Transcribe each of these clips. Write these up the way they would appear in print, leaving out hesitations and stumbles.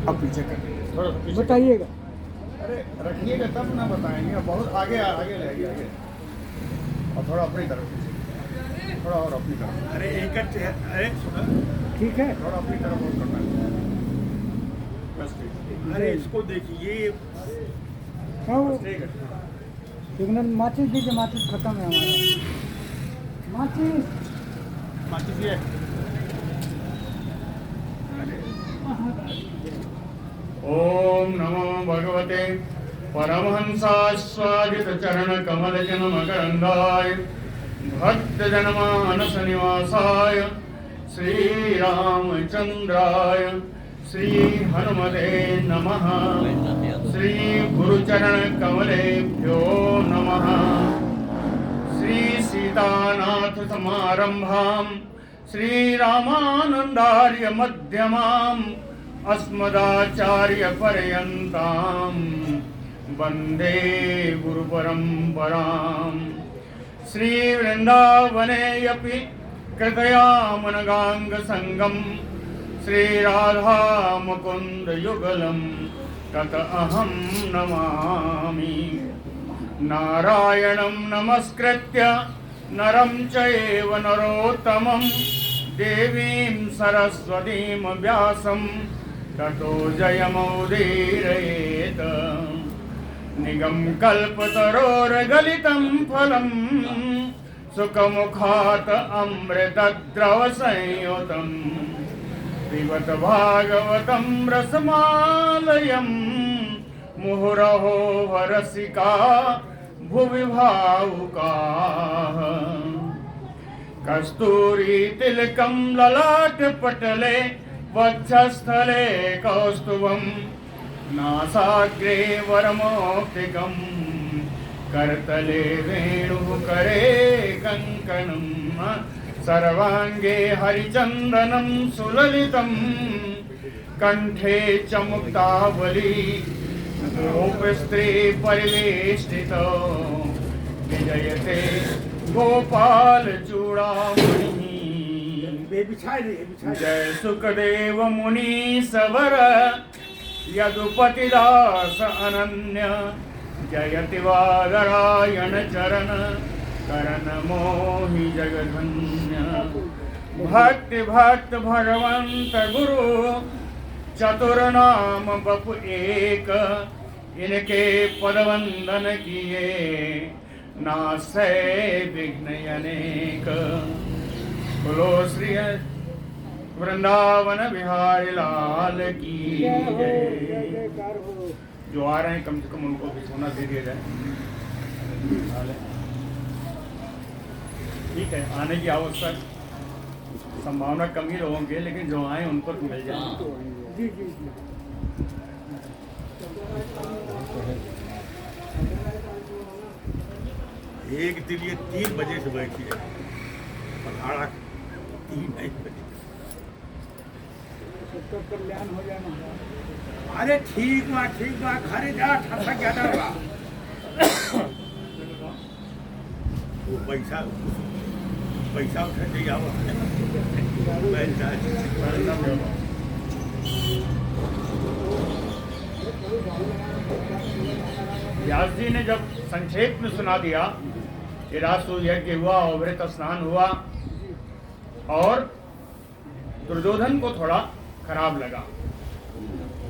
अब पीछे कर दीजिए, थोड़ा सा पीछे बताइएगा। अरे रखिएगा तब ना बताएंगे, बहुत आगे आगे रहेगी आगे। और थोड़ा अपनी तरफ पीछे, थोड़ा और अपनी तरफ। अरे एक अरे सुना, ठीक है। थोड़ा अपनी तरफ और करना है। बस ठीक है। अरे इसको देखिए, हाँ वो बस ठीक है। सिग्नल माचिस दीजिए, माचिस खत्म है हमारा। माचिस माचिस ये ओम नमो भगवते परमहंसास्वादित चरण कमल जन मकरंदाय भक्त जनमानस निवासाय श्री रामचंद्राय श्री हनुमते नमः। श्री गुरुचरण कमलेभ्यो नमः। श्री सीतानाथ समारंभां श्री रामानंदार्य मध्यमाम् अस्मदाचार्य पर्यन्तां वन्दे गुरु परम्पराम्। श्री वृंदावनेऽपि कृतयामनगांग संगम श्री राधा मुकुंद युगलम तत अहं नमामि। नारायणं नमस्कृत्य नरं चैव नरोत्तमं देवीं सरस्वतीं व्यासं ततो जयमुदीरयेत्। निगमकल्पतरोर्गलितं फलं सुखमुखात् अमृतद्रवसंयुतं पिबत भागवतं रसमालयं मुहुरहो रसिका भुवि भावुकाः। कस्तूरी तिलकं ललाटपटले वक्षस्थले कौस्तुभं नासाग्रे वरमौक्तिकं करतले वेणुकरे कङ्कणं सर्वाङ्गे हरिचन्दनं सुललितं कंठे च मुक्तावली गोपस्त्री परिवेष्टितो विजयते गोपाल चूड़ामणि। जय सुखदेव मुनि सवर यदुपतिदास अनन्य जयति वादरायण चरण करण मोहि जगधन्य। भक्ति भक्त भगवंत गुरु चतुर्नाम बपु एक इनके पदवंदन किए नासै विघ्न अनेक। बोलो श्री वृंदावन बिहारी लाल की जय। जो आ रहे हैं कम से कम उनको भी सोना दे दिया जाए। ठीक है, आने की आवश्यक संभावना कम ही लोगों की, लेकिन जो आए उनको तो मिल जाए। जी जी जी। एक दिन ये 3 बजे से बैठी है, पखाड़ा 3 बजे। सबका कल्याण हो जाए महाराज। अरे ठीक बा घरे जा, ठसा क्या डरवा। वो पैसा उठा के जाओ। व्यास जी ने जब संक्षेप में सुना दिया कि राजसूय यज्ञ हुआ, अवृत स्नान हुआ और दुर्योधन को थोड़ा खराब लगा,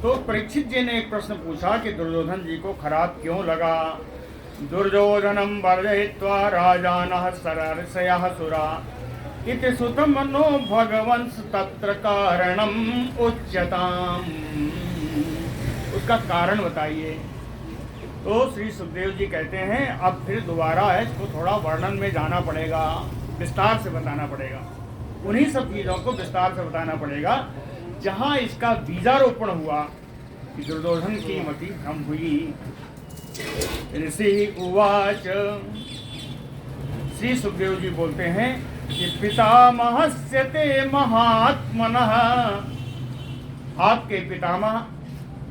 तो परीक्षित जी ने एक प्रश्न पूछा कि दुर्योधन जी को खराब क्यों लगा। दुर्योधनम वर्जयित्वा राजानः सरर्षयः सुरा इति सुतमनो भगवंस तत्र कारणम उच्यताम। उसका कारण बताइए। तो श्री सुखदेव जी कहते हैं अब फिर दोबारा है, इसको थोड़ा वर्णन में जाना पड़ेगा, विस्तार से बताना पड़ेगा। उन्हीं सब चीज़ों को विस्तार से बताना पड़ेगा जहाँ इसका बीजारोपण हुआ कि दुर्योधन की मति भ्रम हुई। ऋषि उवाच, श्री सुखदेव जी बोलते हैं कि पितामहस्य ते महात्मनः, आपके पितामह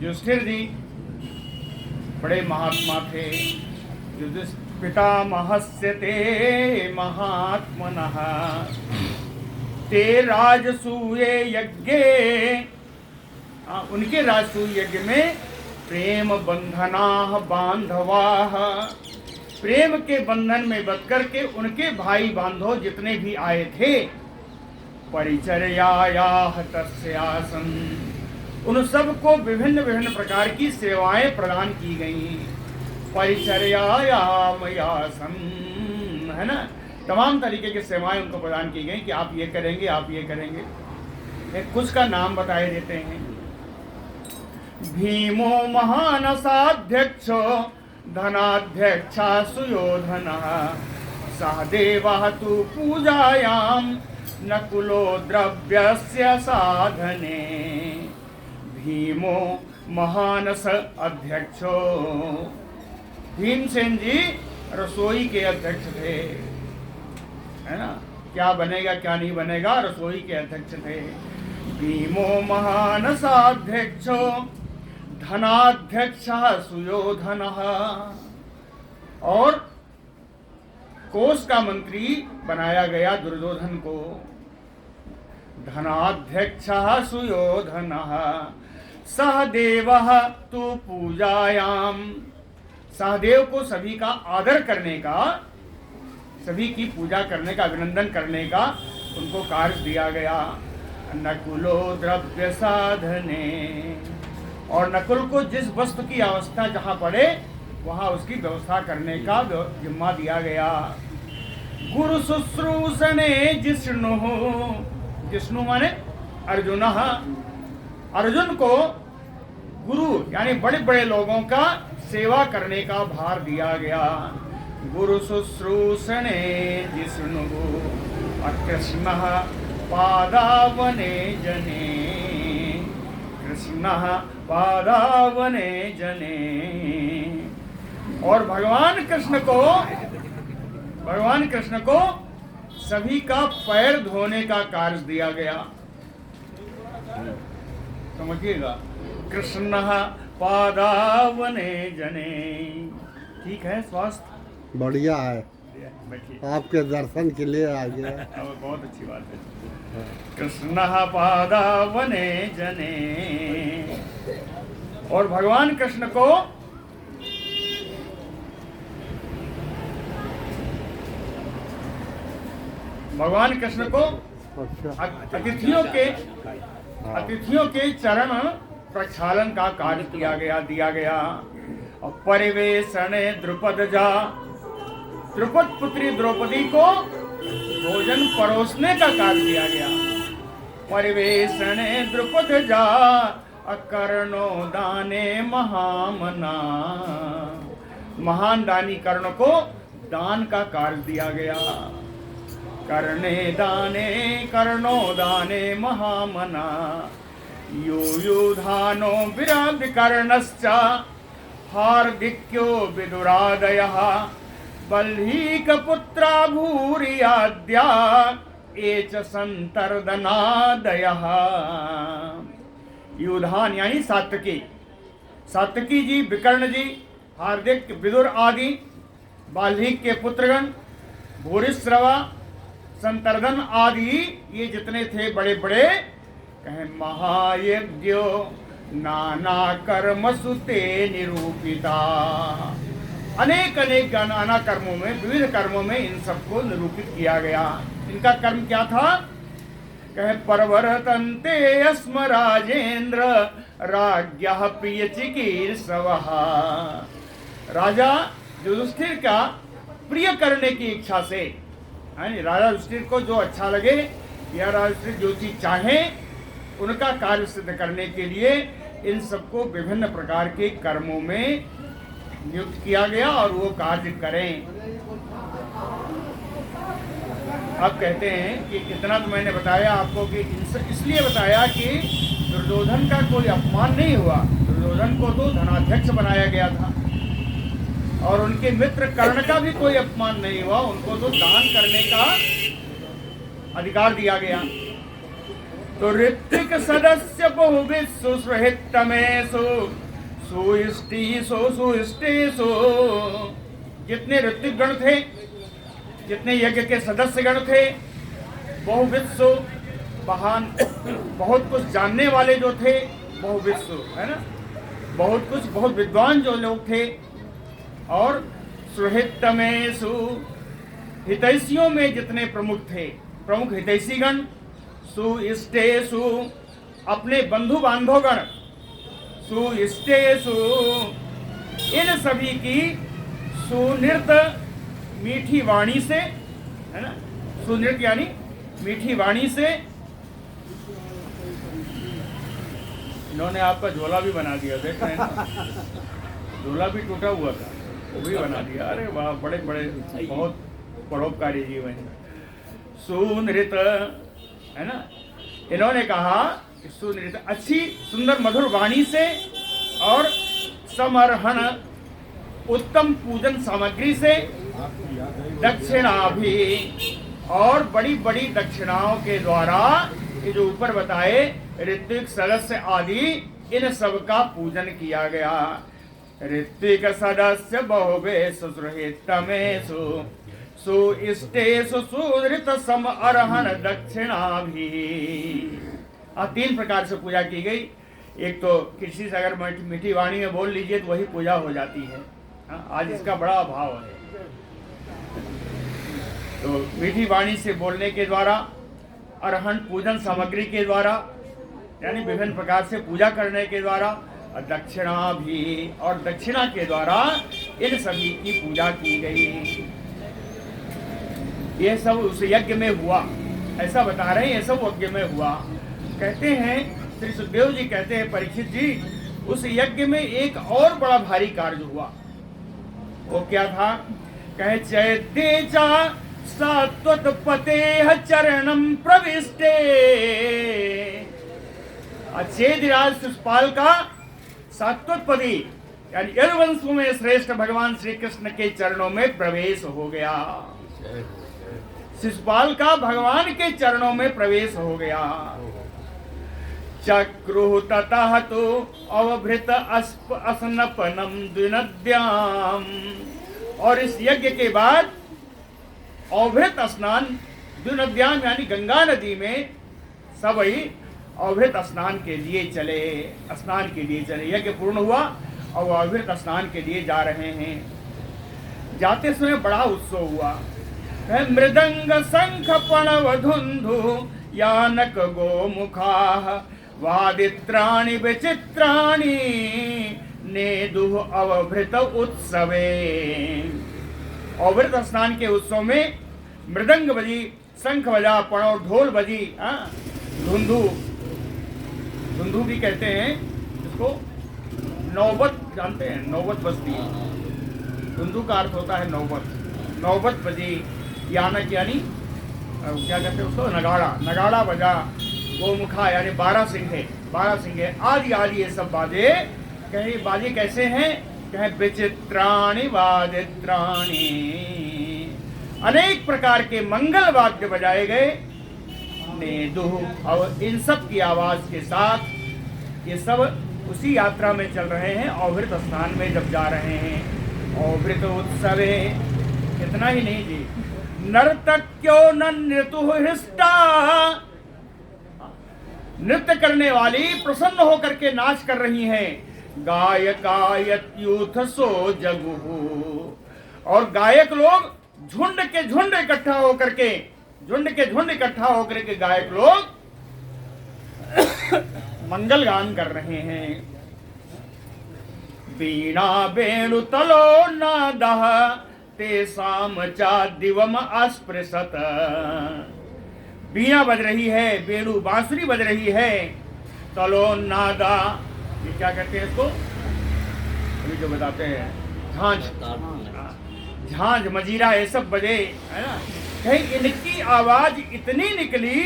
युधिष्ठिर जी बड़े महात्मा थे। पितामहस्य ते महात्मनः ते राजसूये यज्ञे उनके राजसूय यज्ञ में प्रेम बंधना बांधवाह, प्रेम के बंधन में बंध करके उनके भाई बांधव जितने भी आए थे, परिचर्यायाः तस्यासन, उन सबको विभिन्न विभिन्न प्रकार की सेवाएं प्रदान की गई। परिचर्यायामयासन, है ना, तमाम तरीके की सेवाएं उनको प्रदान की गई कि आप ये करेंगे, आप ये करेंगे। एक कुछ का नाम बताए देते हैं। भीमो महानसाध्यक्षो धनाध्यक्षा सुयोधनः, सहदेवः तु पूजायां नकुलो द्रव्यस्य साधने। भीमो महानस अध्यक्षो, भीमसेन जी रसोई के अध्यक्ष थे, है ना, क्या बनेगा क्या नहीं बनेगा रसोई के अध्यक्ष थे। भीमो महानसाध्यक्षो धनाध्यक्षः सुयोधनः, और कोष का मंत्री बनाया गया दुर्योधन को। धनाध्यक्षः सुयोधनः, सहदेवः तु पूजायां, सहदेव को सभी का आदर करने का, सभी की पूजा करने का, अभिनंदन करने का उनको कार्य दिया गया। नकुलो द्रव्य साधने, और नकुल को जिस वस्तु की आवश्यकता जहाँ पड़े वहाँ उसकी व्यवस्था करने का जिम्मा दिया गया। गुरु शुश्रूषणे जिष्णु, जिष्णु माने अर्जुन, अर्जुन को गुरु यानी बड़े बड़े लोगों का सेवा करने का भार दिया गया। गुरु शुश्रूषणे जिष्णु कृष्णः पादावने जने, कृष्णः पादावने जने, और भगवान कृष्ण को सभी का पैर धोने का कार्य दिया गया। समझिएगा, कृष्णः पादावने जने। ठीक है, स्वास्थ्य बढ़िया है, बैठिए, आपके दर्शन के लिए आ गया। बहुत अच्छी बात है। कृष्णः पादावने जने, और भगवान कृष्ण को अतिथियों के चरण प्रक्षालन का कार्य दिया गया। और परिवेशने द्रुपदजा, द्रुपद पुत्री द्रौपदी को भोजन परोसने का कार्य दिया गया। परिवेशने द्रुपदजा अकर्णो दाने महामना, महान दानी कर्ण को दान का कार्य दिया गया। कर्णे दाने कर्णो दाने महामना, युधानो विराट कर्णश्च हार्दिक्यो विदुरादयः, बल्हीकपुत्रा भूरियाद्या ये च संतर्दनादयः। युधान यानी सात्विकी, सात्विकी जी, विकर्ण जी, हार्दिक, विदुर आदि, बाल्हीक के पुत्रगण, भूरिश्रवा, संतर्दन आदि, ये जितने थे बड़े बड़े, कहें महायज्ञो नाना कर्मसु ते निरूपिता, अनेक अनेक नाना कर्मों में, विविध कर्मों में इन सबको निरूपित किया गया। इनका कर्म क्या था? कहे परवर्तन्ते अस्म राजेंद्र राज्ञः प्रिय चिकीर्षवः, राजा युधिष्ठिर का प्रिय करने की इच्छा से, राजा युधिष्ठिर को जो अच्छा लगे या राजा युधिष्ठिर जो चीज चाहे उनका कार्य सिद्ध करने के लिए इन सबको विभिन्न प्रकार के कर्मों में नियुक्त किया गया और वो कार्य करें। अब कहते हैं कि इतना तो मैंने बताया आपको कि इसलिए बताया कि दुर्योधन का कोई अपमान नहीं हुआ। दुर्योधन को तो धनाध्यक्ष बनाया गया था और उनके मित्र कर्ण का भी कोई अपमान नहीं हुआ, उनको तो दान करने का अधिकार दिया गया। तो ऋत्विक सदस्य बहुविध सुसृहितमेषु सुइष्टिषु सुइष्टेषु, जितने ऋत्विक गण थे, जितने यज्ञ के सदस्य गण थे, बहुविध सु, बहुत कुछ जानने वाले जो थे, बहुविश्व, है ना, बहुत कुछ, बहुत विद्वान जो लोग थे। और सुहितमेषु, हितैषियों में जितने प्रमुख थे, प्रमुख हितैषीगण, सुइष्टेषु, अपने बंधु बांधवगण, सुइष्टेषु, इन सभी की सुनृत मीठी वाणी से, है ना, सुनृत यानी मीठी वाणी से। इन्होंने आपका झोला भी बना दिया, देख रहे हैं ना, झोला भी टूटा हुआ था, वो भी बना दिया। अरे वाह, बड़े बड़े बहुत परोपकारी जीव हैं। सुनृत, है ना, इन्होंने कहा कि सुनृत, अच्छी सुंदर मधुर वाणी से, और समर्हण, उत्तम पूजन सामग्री से, दक्षिणा भी, और बड़ी बड़ी दक्षिणाओं के द्वारा, ये जो ऊपर बताए ऋत्विक सदस्य आदि, इन सब का पूजन किया गया। ऋत्विक सदस्य बहुवेषु सुहृतमेषु, सुइष्टेषु सुहृत सम अर्हण दक्षिणा भी। 3 प्रकार से पूजा की गई। एक तो किसी से अगर मीठी वाणी में बोल लीजिए तो वही पूजा हो जाती है। आज इसका बड़ा अभाव है। तो मीठी वाणी से बोलने के द्वारा, अर्हण पूजन सामग्री के द्वारा, यानी विभिन्न प्रकार से पूजा करने के द्वारा, और दक्षिणा भी, और दक्षिणा के द्वारा इन सभी की पूजा की गई। ये सब उस यज्ञ में हुआ, ऐसा बता रहे हैं, ये सब यज्ञ में हुआ। कहते हैं श्री सुखदेव जी कहते हैं, परीक्षित जी, उस यज्ञ में एक और बड़ा भारी कार्य हुआ। वो क्या था? कहे चैतेजा सात्वतपतेः चरणम प्रविष्टे। चेदिराज शिशुपाल का सात्वतपदी यानी यदुवंश में श्रेष्ठ भगवान श्री कृष्ण के चरणों में प्रवेश हो गया। शिशुपाल का भगवान के चरणों में प्रवेश हो गया। चक्रुः ततः तो अवभृत अस्नपनम द्विनद्याम। और इस यज्ञ के बाद अवभृत स्नान, द्विनद्याम यानी गंगा नदी में सभी अवभृत स्नान के लिए चले, स्नान के लिए चले। यज्ञ पूर्ण हुआ और वो अवभृत स्नान के लिए जा रहे हैं। जाते समय बड़ा उत्सव हुआ। मृदंग शंख प्रणव धुंधु यानक गोमुखाः वादित्राणि विचित्राणि नेदुः अवभृत उत्सवे। अवभृत स्नान के उत्सव में मृदंग बजी, शंख बजा, प्रणव, ढोल बजी, धुंधु, धुंधु भी कहते हैं इसको, नौबत जानते हैं, नौबत बजती है। धुंधु का अर्थ होता है नौबत। नौबत बजी, यानक यानी क्या कहते हैं उसको, नगाड़ा, नगाड़ा बजा, गोमुखा यानी 12 सिंहे, 12 सिंहे आदि आदि ये सब बाजे। कहे बाजे कैसे हैं? कहे विचित्राणि वादित्राणि, अनेक प्रकार के मंगल वाद्य बजाए गए। नेदुः, और इन सब की आवाज के साथ ये सब उसी यात्रा में चल रहे हैं, अवभृत स्नान में जब जा रहे हैं। अवभृत उत्सवे, इतना ही नहीं जी, नर्तक्यो नृतुः हृष्टा, नृत्य करने वाली प्रसन्न होकर के नाच कर रही हैं। गायकायत्यूथ सो जगुहु, और गायक लोग झुंड के झुंड इकट्ठा होकर के, झुंड के झुंड इकट्ठा होकर के गायक लोग मंगल गान कर रहे हैं। वीणा वेणुतलो नादः तेषाम चा दिवम अस्पृशत। वीणा बज रही है, वेणु बांसुरी बज रही है, तलो नादा, ये क्या कहते हैं इसको, अभी जो बताते हैं, झांझ, झांझ मजीरा ये सब बजे, है ना। कहीं इनकी आवाज इतनी निकली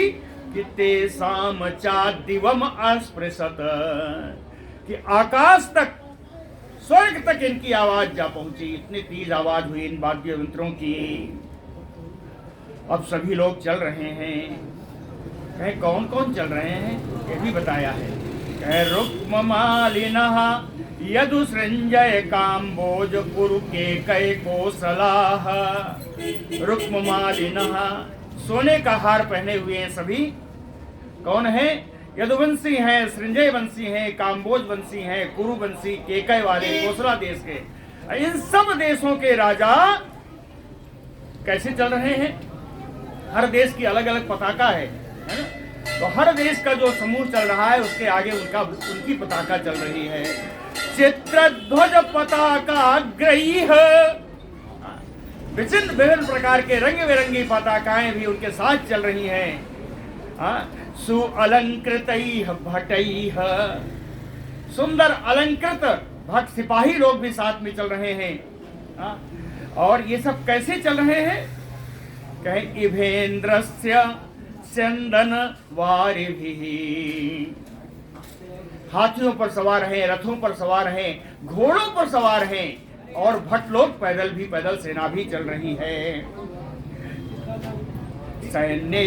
कि तेषाम चा दिवम अस्पृशत, कि आकाश तक, स्वर्ग तक इनकी आवाज जा पहुंची। इतनी तेज आवाज हुई इन वाद्य यंत्रों की। अब सभी लोग चल रहे हैं। कहे कौन कौन चल रहे हैं ये भी बताया है। कहे रुक्ममालिनः यदुसृंजय काम्बोज कुरु केकय कोसलाः। रुक्ममालिनः, सोने का हार पहने हुए हैं सभी। कौन है? यदुवंशी हैं, सृंजय वंशी हैं, काम्बोज वंशी हैं, कुरु वंशी, केकय वाले, कोसला देश के, इन सब देशों के राजा कैसे चल रहे हैं? हर देश की अलग अलग पताका है ना? तो हर देश का जो समूह चल रहा है उसके आगे उनकी पताका चल रही है। चित्रध्वज पताका ग्रही है, विभिन्न प्रकार के रंग बिरंगी पताकाएं भी उनके साथ चल रही हैं। सुअलंकृत भटई, सुंदर अलंकृत भट सिपाही लोग भी साथ में चल रहे हैं। और ये सब कैसे चल रहे हैं? कहे इभेन्द्रस्य चंदन वारिभिः, हाथियों पर सवार हैं, रथों पर सवार हैं, घोड़ों पर सवार हैं, और भट लोग पैदल सेना भी चल रही है। सैन्य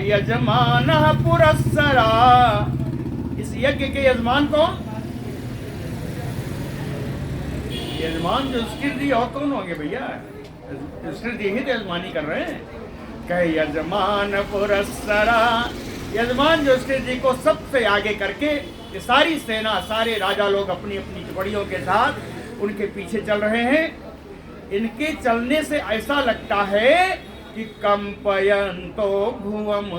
यजमान पुरस्सरा, इस यज्ञ के यजमान कौन? यजमान जो युधिष्ठिर जी, और कौन होंगे भैया? युधिष्ठिर जी ही तो यजमानी कर रहे हैं। कहे यजमान पुरस्सरा, यजमान युधिष्ठिर जी को सबसे आगे करके ये सारी सेना, सारे राजा लोग अपनी अपनी टुकड़ियों के साथ उनके पीछे चल रहे हैं। इनके चलने से ऐसा लगता है कि कंपयन्तो भुवम,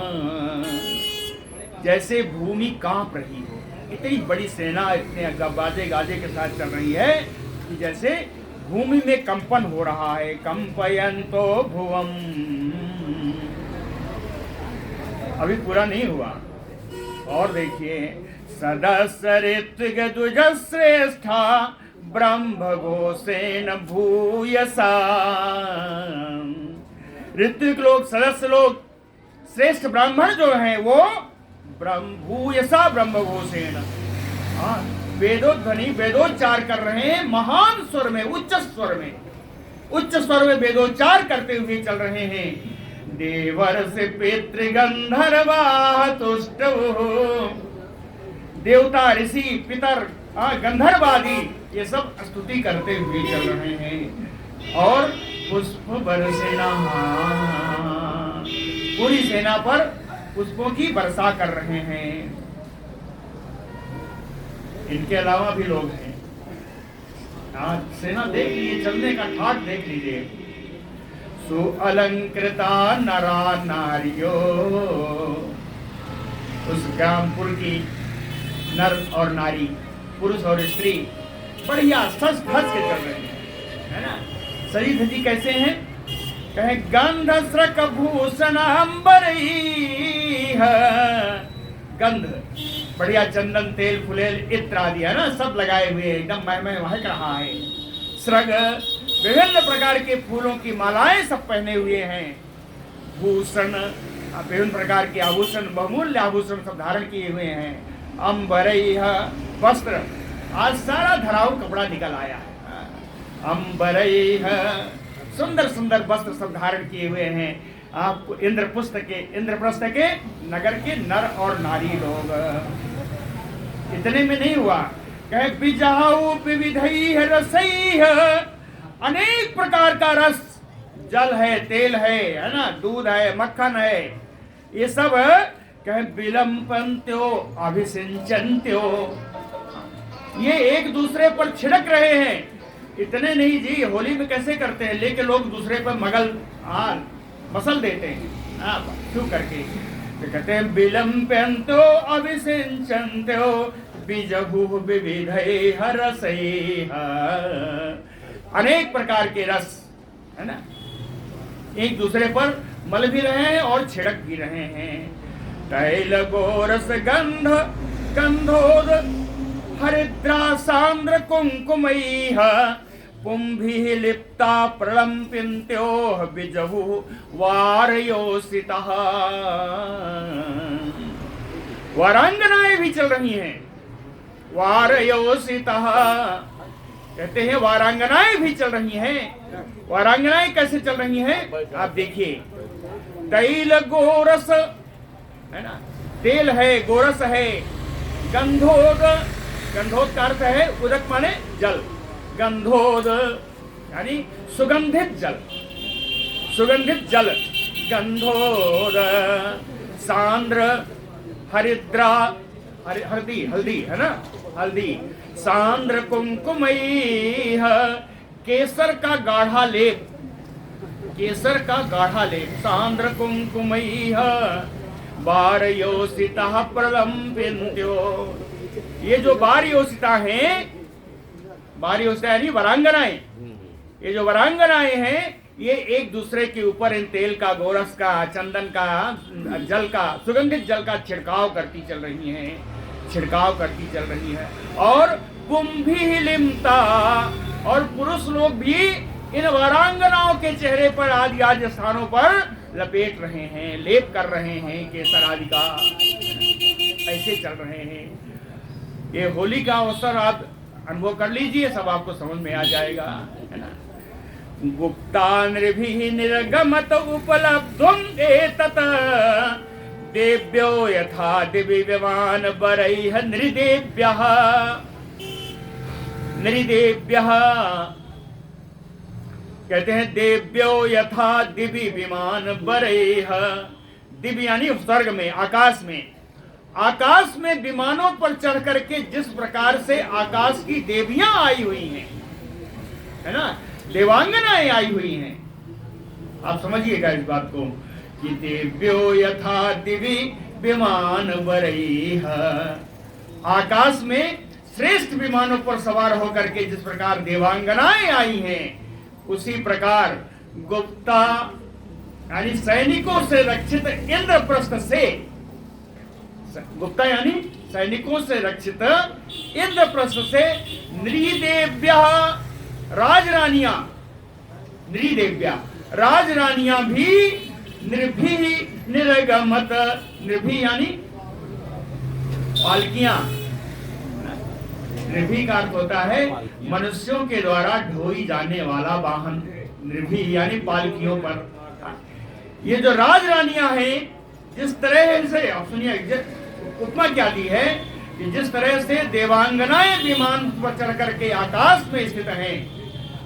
जैसे भूमि कांप रही हो। इतनी बड़ी सेना इतने बाजे गाजे के साथ चल रही है कि जैसे भूमि में कंपन हो रहा है। कंपयन्तो भुवम, अभी पूरा नहीं हुआ। और देखिए, सदस्य ऋत्विक द्विजश्रेष्ठा ब्रह्म घोषेण भूयसा, ऋत्विक लोग, सदस्य लोग, श्रेष्ठ ब्राह्मण जो हैं वो भूयसा ब्रह्म घोषेण, वेदोध्वनि वेदोच्चार कर रहे हैं, महान स्वर में, उच्च स्वर में वेदोच्चार करते हुए चल रहे हैं। देवर्षि पितृगंधर्वा तुष्टो, देवता, ऋषि, पितर, गंधर्वादी ये सब स्तुति करते हुए चल रहे हैं। और पुष्प बरसेना, पूरी सेना पर पुष्पों की वर्षा कर रहे हैं। इनके अलावा भी लोग हैं। सेना देख लीजिए, चलने का ठाट देख लीजिए। सुअलंकृता नरा नारियो, उस ग्रामपुर की नर और नारी, पुरुष और स्त्री बढ़िया सज धज के चल रहे हैं, है ना? सजी धजी कैसे हैं? कहे गंध स्रक भूषण अंबरई, गंध बढ़िया, चंदन, तेल, फुलेल, इत्र आदि, है ना, सब लगाए हुए, एकदम मह महक रहा है। स्रग, विभिन्न प्रकार के फूलों की मालाएं सब पहने हुए हैं। भूषण, विभिन्न प्रकार के आभूषण, बहुमूल्य आभूषण सब धारण किए हुए हैं। अंबरई, वस्त्र, आज सारा धराऊ कपड़ा निकल आया है। अंबरई, सुंदर सुंदर वस्त्र सब धारण किए हुए हैं। आपको इंद्रप्रस्थ के नगर के नर और नारी लोग। इतने में नहीं हुआ, कहे बिजाऊ विविधई रसई, अनेक प्रकार का रस, जल है, तेल है ना, दूध है, मक्खन है, ये सब कहे विलंपन्त्यो अभिसिंचन्त्यो, ये एक दूसरे पर छिड़क रहे हैं। इतने नहीं जी, होली में कैसे करते हैं, लेके लोग दूसरे पर मसल देते हैं क्यों करके, तो कहते हैं विलंपन्त्यो अभिसिंचन्त्यो बिजहु विविधै रसैः, अनेक प्रकार के रस, है ना, एक दूसरे पर मल भी रहे हैं और छिड़क भी रहे हैं। तैल गोरस गंध गंधोद हरिद्रा सांद्र कुंकुमैः पुंभिः लिप्ता प्रलंपिन्त्यो बिजहु वारयोसितः, वारांगनाएं भी चल रही हैं। वारयोसितः कहते हैं, वारांगनाएं भी चल रही हैं। वारांगनाएं कैसे चल रही हैं? आप देखिए, तैल गोरस, है ना, तेल है, गोरस है, गंधोद, गंधोद का अर्थ है उदक माने जल, गंधोद यानी सुगंधित जल, सुगंधित जल, गंधोद, सांद्र, हरिद्रा, हल्दी हल्दी है ना, हल्दी। सांद्र कुमकुमई केसर का गाढ़ा लेप, केसर का गाढ़ा लेप। सांद्र कुमकुमई बारयोसिता प्रलंबिन्त्यो। ये जो बारयोसिता हैं, बारयोसिता यानी वरांगनाएं, ये जो वरांगनाएं हैं ये एक दूसरे के ऊपर इन तेल का, गोरस का, चंदन का, जल का, सुगंधित जल का छिड़काव करती चल रही हैं, छिड़काव करती चल रही है। और कुंभी लिमता, और पुरुष लोग भी इन वरांगनाओं के चेहरे पर आदि आदि स्थानों पर लपेट रहे हैं, लेप कर रहे हैं केसर आदि का, ऐसे चल रहे हैं। ये होली का अवसर आप अनुभव कर लीजिए, सब आपको समझ में आ जाएगा, है ना। गुप्ता नृभिः निर्गमत उपलब्धुम एतत् देव्यो यथा दिवि विमान बरैः नृदेव्यः। नृदेव्यः कहते हैं देव्यो यथा दिवि विमान बरैः। दिव्य यानी स्वर्ग में, आकाश में, आकाश में विमानों पर चढ़ करके जिस प्रकार से आकाश की देवियां आई हुई हैं, है ना, देवांगनाएं आई हुई हैं। आप समझिएगा इस बात को कि देव्यो यथा दिवि विमान बरैः। आकाश में श्रेष्ठ विमानों पर सवार होकर के जिस प्रकार देवांगनाएं आई हैं, उसी प्रकार गुप्ता यानी सैनिकों से रक्षित इंद्रप्रस्थ से, गुप्ता यानी सैनिकों से रक्षित इंद्रप्रस्थ से नृदेव्या, राजरानियां, नृदेव्या राजरानियां भी नृभि निर्गमत। नृभि यानी पालकियां, नृभि का अर्थ होता है मनुष्यों के द्वारा ढोई जाने वाला वाहन। नृभि यानी पालकियों पर। ये जो राजरानियां हैं, जिस तरह से, आप सुनिए उपमा क्या दी है कि जिस तरह से देवांगनाएं विमान पर चढ़ करके आकाश में स्थित हैं,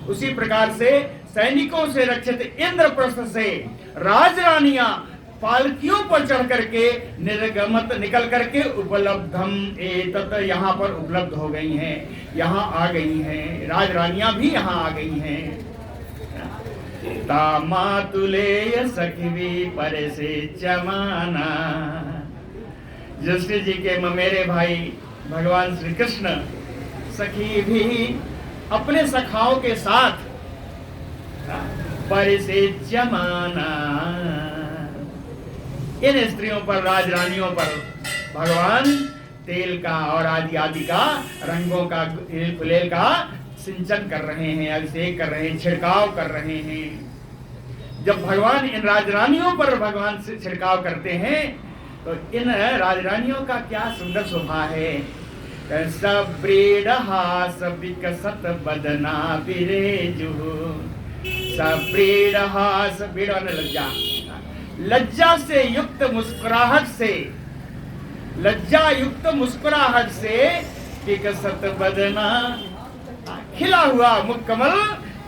उसी प्रकार से सैनिकों से रक्षित इंद्रप्रस्थ से राजरानियां पालकियों पर चढ़ करके निर्गमत निकल करके उपलब्धम एतत् यहाँ पर उपलब्ध हो गई हैं, यहाँ आ गई हैं, राजरानियां भी यहाँ आ गई हैं। तामातुलेय सखी पर से चमाना। युधिष्ठिर जी के ममेरे भाई भगवान श्री कृष्ण सखी भी अपने सखाओं के साथ पर से जमाना, इन स्त्रियों पर, राजरानियों पर भगवान तेल का और आदि आदि का, रंगों का, गुलेल का सिंचन कर रहे हैं, अभिषेक कर रहे हैं, छिड़काव कर रहे हैं। जब भगवान इन राजरानियों पर भगवान से छिड़काव करते हैं तो इन राजरानियों का क्या सुंदर शोभा है। सब्रीडहास विकसत बदना बिरेजु। सब्रीडहास, बीड़ लज्जा, लज्जा से युक्त मुस्कुराहट से, लज्जा युक्त मुस्कुराहट से विकसत बदना, खिला हुआ मुखकमल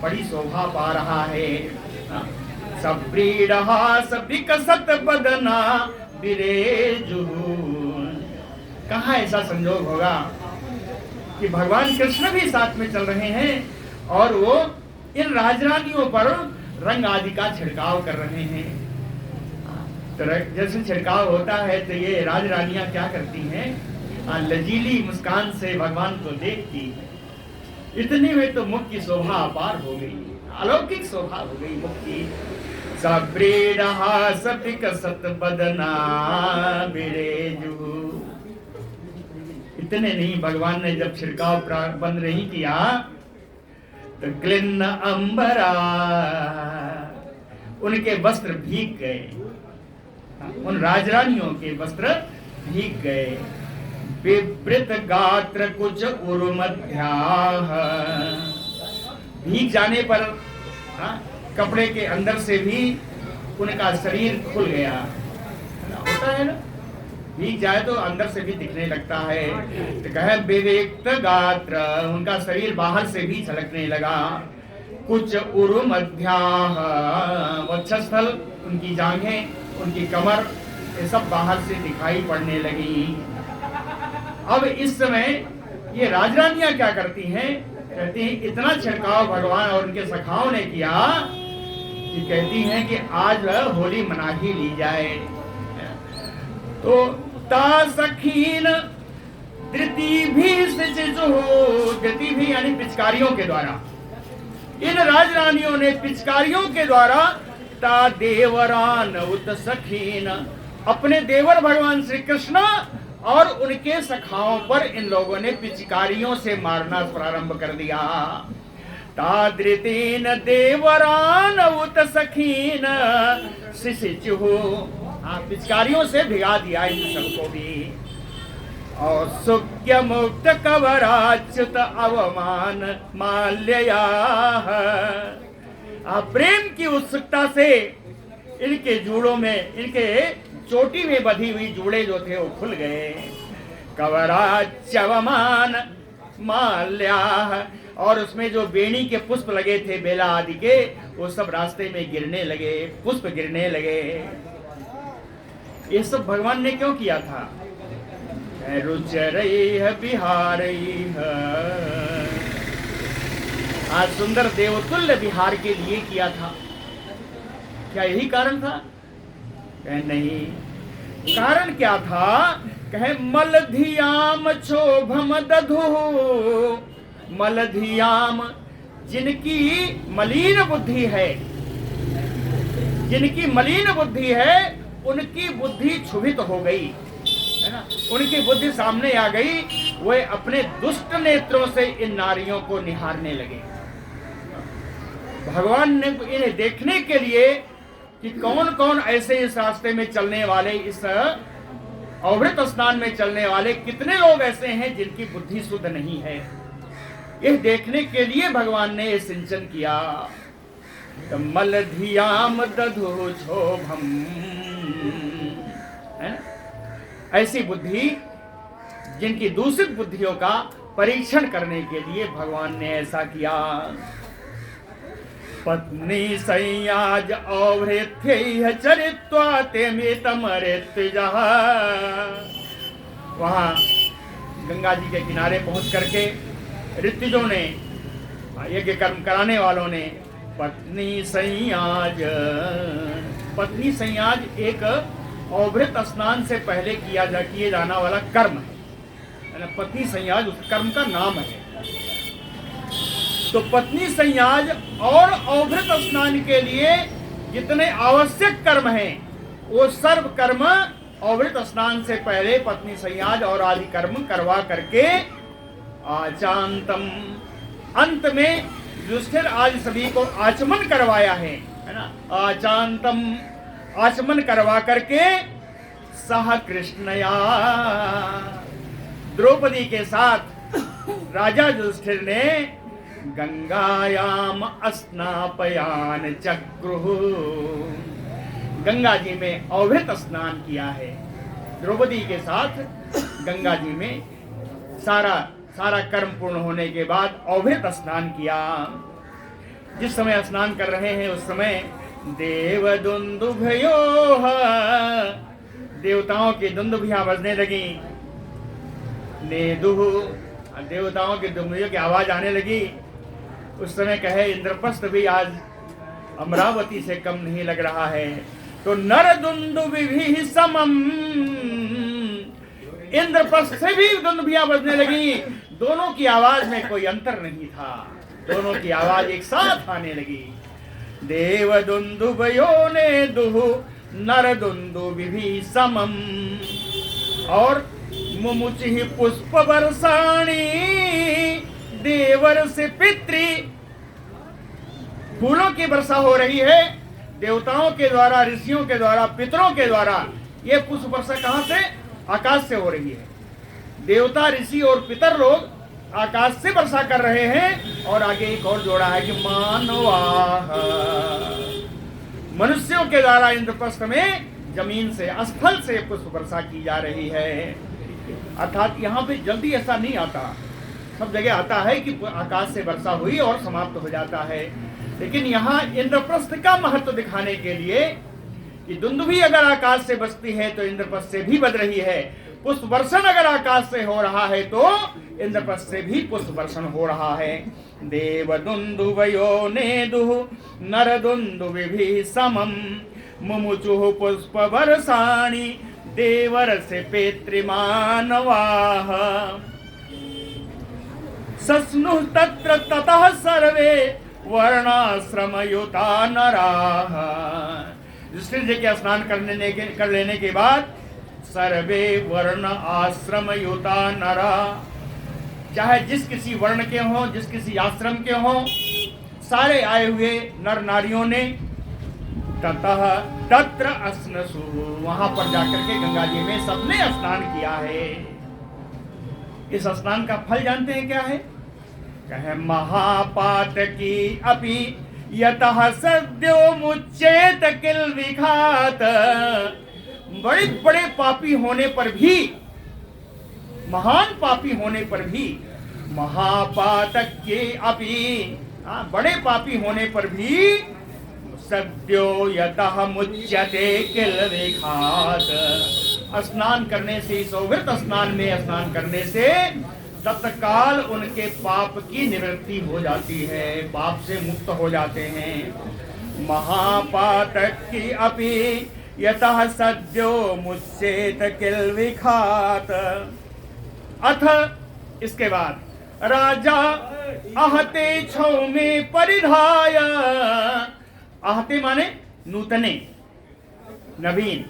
बड़ी शोभा पा रहा है। सब्रीडहास विकसत बदना बिरेजु। कहाँ ऐसा संजोग होगा कि भगवान कृष्ण भी साथ में चल रहे हैं और वो इन राजरानियों पर रंग आदि का छिड़काव कर रहे हैं। तो जैसे छिड़काव होता है तो ये राजरानियां क्या करती हैं, लजीली मुस्कान से भगवान को देखती है। इतनी में तो मुख की शोभा अपार हो गई, अलौकिक शोभा हो गई मुख की। सब्रीडहास विकसत बदना बिरेजु। इतने नहीं, भगवान ने जब छिड़काव बंद नहीं किया तो क्लिन्न अंबरा, उनके वस्त्र भीग गए, उन राजरानियों के वस्त्र भीग गए। विवृत गात्र कुछ उर्मध्याः, भीग जाने पर कपड़े के अंदर से भी उनका शरीर खुल गया। होता है ना, भीग जाए तो अंदर से भी दिखने लगता है। तो कहे विवेक्त गात्र, उनका शरीर बाहर से भी झलकने लगा। कुछ उर्मध्याः, वक्षस्थल, उनकी जांघें, उनकी कमर, ये सब बाहर से दिखाई पड़ने लगी। अब इस समय ये राजरानियां क्या करती हैं, कहती हैं इतना छिड़काव भगवान और उनके सखाओं ने किया कि कहती हैं कि आज होली मना ही ली जाए। तो ता सखीन धृति भी धृति भी यानी पिचकारियों के द्वारा, इन राजरानियों ने पिचकारियों के द्वारा ता देवरान उत सखीन, अपने देवर भगवान श्री कृष्ण और उनके सखाओं पर इन लोगों ने पिचकारियों से मारना प्रारंभ कर दिया। तादृतीन देवरान उत सखीन शिशिचुहु, पिचकारियों से भिगा दिया इन सबको भी। और सुख्य मुक्त कवराच्युत अवमान माल्यया, प्रेम की उत्सुकता से इनके जूड़ों में, इनके चोटी में बधी हुई जूड़े जो थे वो खुल गए। कवराच्यवमान माल्या, और उसमें जो बेणी के पुष्प लगे थे बेला आदि के, वो सब रास्ते में गिरने लगे, पुष्प गिरने लगे। ये सब भगवान ने क्यों किया था? रुचरैः बिहारैः, आज सुंदर देवतुल्य बिहार के लिए किया था। क्या यही कारण था? कहे नहीं, कारण क्या था? कहे मलधियाम क्षोभम दधु, मलधियाम, जिनकी मलिन बुद्धि है, जिनकी मलिन बुद्धि है उनकी बुद्धि क्षुभित हो गई, है ना, उनकी बुद्धि सामने आ गई। वे अपने दुष्ट नेत्रों से इन नारियों को निहारने लगे। भगवान ने इन्हें देखने के लिए कि कौन कौन ऐसे इस रास्ते में चलने वाले, इस अवृत स्नान में चलने वाले कितने लोग ऐसे हैं जिनकी बुद्धि शुद्ध नहीं है, यह देखने के लिए भगवान ने सिंचन किया। तो मलधियाम दधु क्षोभम, है ना, ऐसी बुद्धि, जिनकी दूषित बुद्धियों का परीक्षण करने के लिए भगवान ने ऐसा किया। पत्नी संयाज औभृत्यै चरित्वा तेमितम ऋत्विजः, वहां गंगा जी के किनारे पहुंच करके ऋत्विजों ने, यज्ञ कर्म कराने वालों ने पत्नी संयाज, पत्नी संयाज एक औभृत स्नान से पहले किए जाना वाला कर्म है ना, पत्नी संयाज उस कर्म का नाम है। तो पत्नी संयाज और औभृत स्नान के लिए जितने आवश्यक कर्म हैं वो सर्व कर्म औभृत स्नान से पहले पत्नी संयाज और आदि कर्म करवा करके आचांतम, अंत में युधिष्ठिर आदि सभी को आचमन करवाया है ना, आचांतम, आचमन करवा करके सह कृष्णया, द्रौपदी के साथ राजा युधिष्ठिर ने गंगायाम स्नापयान चक्रुः, गंगा जी में अवभृत स्नान किया है। द्रौपदी के साथ गंगा जी में सारा कर्म पूर्ण होने के बाद अवभृत स्नान किया। जिस समय स्नान कर रहे हैं उस समय देव दुंदुभयोः, देवताओं की दुंदुभियां बजने लगी। नेदुः, देवताओं की दुंदुभियों की आवाज आने लगी। उस समय कहे इंद्रप्रस्थ भी आज अमरावती से कम नहीं लग रहा है। तो नर दुंदुभिः समम, इंद्रप्रस्थ से भी दुंदुभियां बजने लगी। दोनों की आवाज में कोई अंतर नहीं था, दोनों की आवाज एक साथ आने लगी। देव दुंदुभयो ने दुहु नर दुंदुभिः समम, और मुमुचि पुष्प वर्षाणी देवर से पितृ, फूलों की वर्षा हो रही है देवताओं के द्वारा, ऋषियों के द्वारा, पितरों के द्वारा। ये पुष्प वर्षा कहां से? आकाश से हो रही है। देवता, ऋषि और पितर लोग आकाश से वर्षा कर रहे हैं। और आगे एक और जोड़ा है कि मानवाः, मनुष्यों के द्वारा इंद्रप्रस्थ में जमीन से, स्थल से पुष्प वर्षा की जा रही है। अर्थात यहाँ पे जल्दी ऐसा नहीं आता, सब जगह आता है कि आकाश से वर्षा हुई और समाप्त हो जाता है। लेकिन यहाँ इंद्रप्रस्थ का महत्व दिखाने के लिए कि दुंदुभी अगर आकाश से बजती है तो इंद्रप्रस्थ से भी बज रही है। पुष्प वर्षण अगर आकाश से हो रहा है तो इंद्रप्रस्थ से भी पुष्प वर्षण हो रहा है। देव दुंदुभयो नेदुः नर दुंदुभिः समम् मुमुचुः पुष्प वर्षाणि देवर्षि पितृमानवाः। सस्नुः तत्र ततः सर्वे वर्णाश्रमयुता नराः। युधिष्ठिर जी के स्नान कर लेने के बाद सर्वे वर्ण आश्रम युता नरा, चाहे जिस किसी वर्ण के हों, जिस किसी आश्रम के हों, सारे आए हुए नर नारियों ने ततः तत्र अस्नसु, वहां पर जाकर के गंगा जी में सबने स्नान किया है। इस स्नान का फल जानते हैं क्या है? कहे महापात की अपि यतः सद्यो मुच्चेत किल विघात। बड़े बड़े पापी होने पर भी, महान पापी होने पर भी, महापातक के अपि, बड़े पापी होने पर भी सद्यो यतः मुच्यते किल विघात, स्नान करने से, सौवृत स्नान में स्नान करने से तत्काल उनके पाप की निवृत्ति हो जाती है, पाप से मुक्त हो जाते हैं। महापातक की अपि यतः सद्यो मुच्येत किल विघात। अथ इसके बाद राजा आहते छौमे परिधाय, आहते माने नूतने, नवीन,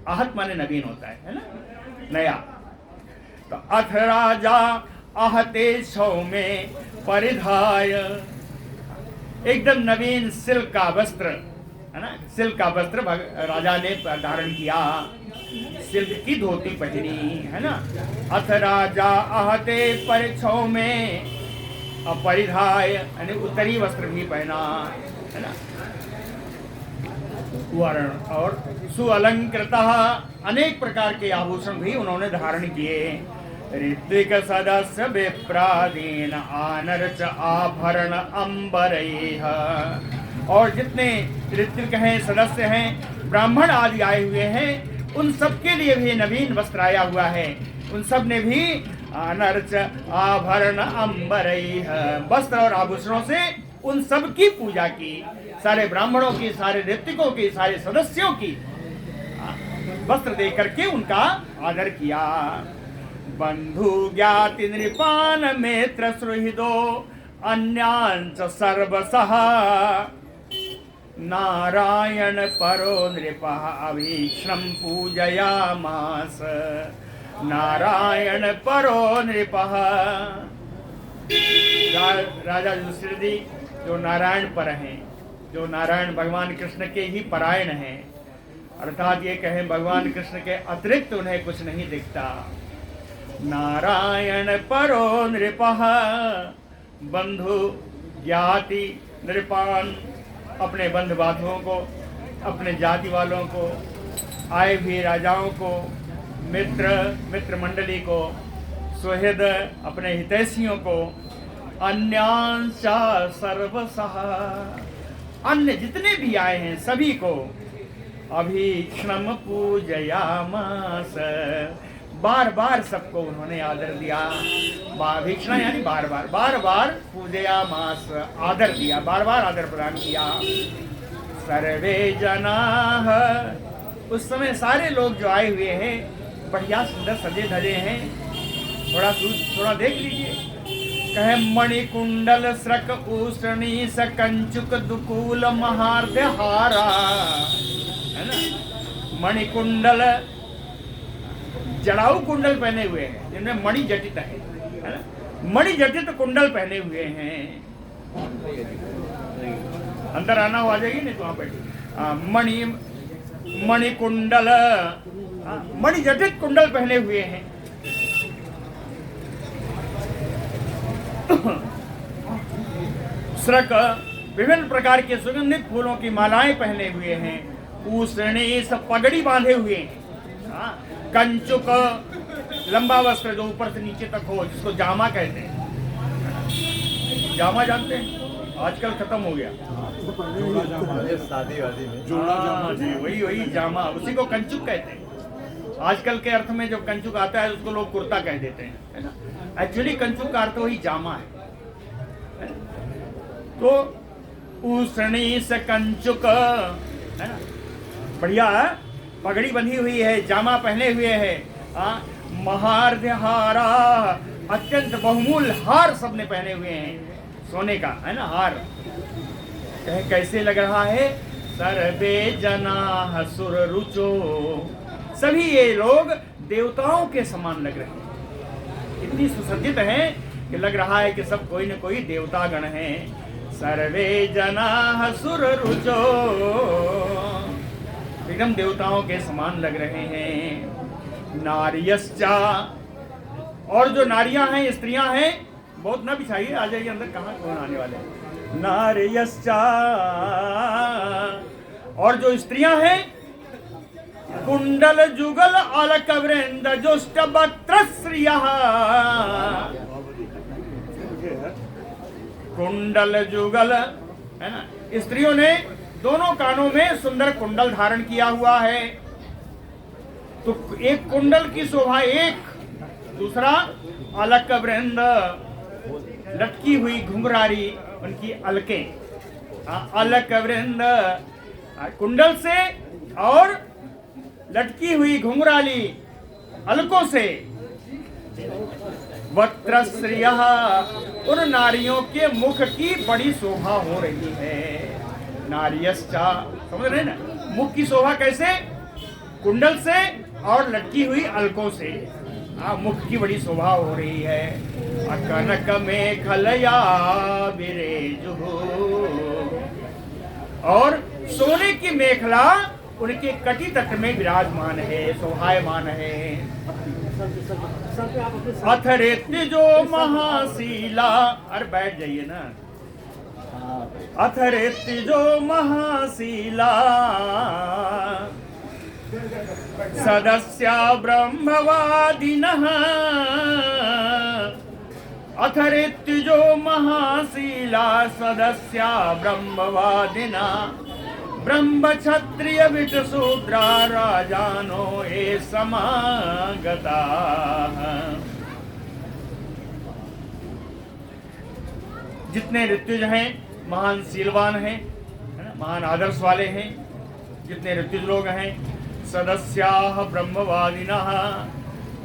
आहत माने नवीन होता है ना, नया। तो अथ राजा आहते छौमे परिधाय, एकदम नवीन सिल्क का वस्त्र है ना, सिल्क का वस्त्र राजा ने धारण किया, सिल्क की धोती पहनी है ना। अथ राजा आहते परिछौ में अपरिधाय, यानी उत्तरी वस्त्र भी पहना है ना, वर्ण और सुअलंकृतः, अनेक प्रकार के आभूषण भी उन्होंने धारण किए। ऋत्विक सदस्य विप्रादीन आनर्च आभरण अंबरैः, और जितने ऋत्विक हैं, सदस्य हैं, ब्राह्मण आदि आए हुए हैं, उन सबके लिए भी नवीन वस्त्र आया हुआ है। उन सब ने भी अनर्च आभरण अंबरैः, वस्त्र और आभूषणों से उन सब की पूजा की, सारे ब्राह्मणों की, सारे ऋत्विकों की, सारे सदस्यों की वस्त्र दे करके उनका आदर किया। बंधु ज्ञाति नृपान मित्र सुहृदो अन्यांच सर्वसः, नारायण परो नृपः अभीक्ष्णं पूजयामास। नारायण परो नृपः, राजा युधिष्ठिर जी जो नारायण पर हैं, जो नारायण भगवान कृष्ण के ही परायण हैं, अर्थात ये कहें भगवान कृष्ण के अतिरिक्त उन्हें कुछ नहीं दिखता। नारायण परो नृपः, बंधु ज्ञाति नृपान, अपने बंधु बांधवों को, अपने जाति वालों को, आए हुए राजाओं को, मित्र मंडली को, सुहृद अपने हितैषियों को, अन्यांशा सर्वसः, अन्य जितने भी आए हैं सभी को अभीक्ष्णम पूजयामास, बार बार सबको उन्होंने आदर दिया। अभीक्ष्ण यानी बार बार पूजयामास, आदर दिया, बार बार आदर प्रदान किया। सर्वे जनाः, उस समय सारे लोग जो आए हुए हैं बढ़िया सुंदर सजे धजे हैं, थोड़ा देख लीजिए। कहे मणिकुंडल स्रक ऊष्णी सकंचुक दुकूल महार्ध्य हारा, है ना, मणिकुंडल जड़ाऊ कुंडल पहने हुए हैं जिनमें मणि जटित है ना, मणि जटित कुंडल पहने हुए हैं। अंदर आना हो आ जाएगी, नहीं तो वहां बैठी। मणिकुंडल, मणि जटित कुंडल पहने हुए हैं। स्रक, विभिन्न प्रकार के सुगंधित फूलों की मालाएं पहने हुए हैं। ऊष्णी, सब पगड़ी बांधे हुए हैं। कंचुक, लंबा वस्त्र जो ऊपर से नीचे तक हो, जिसको जामा कहते हैं। जामा जानते हैं, आजकल खत्म हो गया, शादी वादी में वही जामा, उसी को कंचुक कहते हैं। आजकल के अर्थ में जो कंचुक आता है उसको लोग कुर्ता कह देते हैं, है ना। एक्चुअली कंचुक का अर्थ वही जामा है। तो उसनी से कंचुक, है ना, बढ़िया है, पगड़ी बंधी हुई है, जामा पहने हुए है, महार्ध्यहारा, अत्यंत बहुमूल्य हार सबने पहने हुए हैं, सोने का, है ना, हार। कैसे लग रहा है? सर्वे जना सुर रुचो, सभी ये लोग देवताओं के समान लग रहे हैं, इतनी सुसज्जित हैं कि लग रहा है कि सब कोई न कोई देवता गण हैं। सर्वे जना सुर रुचो, एकदम देवताओं के समान लग रहे हैं। नारियश्चा, और जो नारियां हैं, स्त्रियां हैं, बहुत ना बिछाइए, आ जाइए अंदर, कहाँ कौन आने वाले हैं। नारियश्चा, और जो स्त्रियां हैं, कुंडल जुगल अलक वृंद जुष्ट बत्रश्रिया, कुंडल जुगल, है ना, स्त्रियों ने दोनों कानों में सुंदर कुंडल धारण किया हुआ है। तो एक कुंडल की शोभा एक, दूसरा अलक वृंद, लटकी हुई घुंघरारी उनकी अलकें, अलक वृंद, कुंडल से और लटकी हुई घुंघराली अलकों से। वक्त्रश्रियः, उन नारियों के मुख की बड़ी शोभा हो रही है। नारियश्चा, समझ रहे ना, मुख की शोभा कैसे? कुंडल से और लटकी हुई अलकों से, मुख की बड़ी शोभा हो रही है। कनक में खलया बिरेजुहु, और सोने की मेखला उनके कटी तट में विराजमान है, शोभायमान है। अथरेत्य जो महाशीला, अरे बैठ जाइए ना। अथरेत्य जो महाशीला, सदस्या ब्रह्मवादिनः, अथरेत्य जो महाशीला, सदस्या ब्रह्मवादिना, ब्रह्म क्षत्रिय विट शूद्रा राजानो ये समागता। जितने ऋत्विज हैं महान शीलवान हैं, महान आदर्श वाले हैं, जितने ऋत्विज लोग हैं। सदस्याः ब्रह्मवादिनः,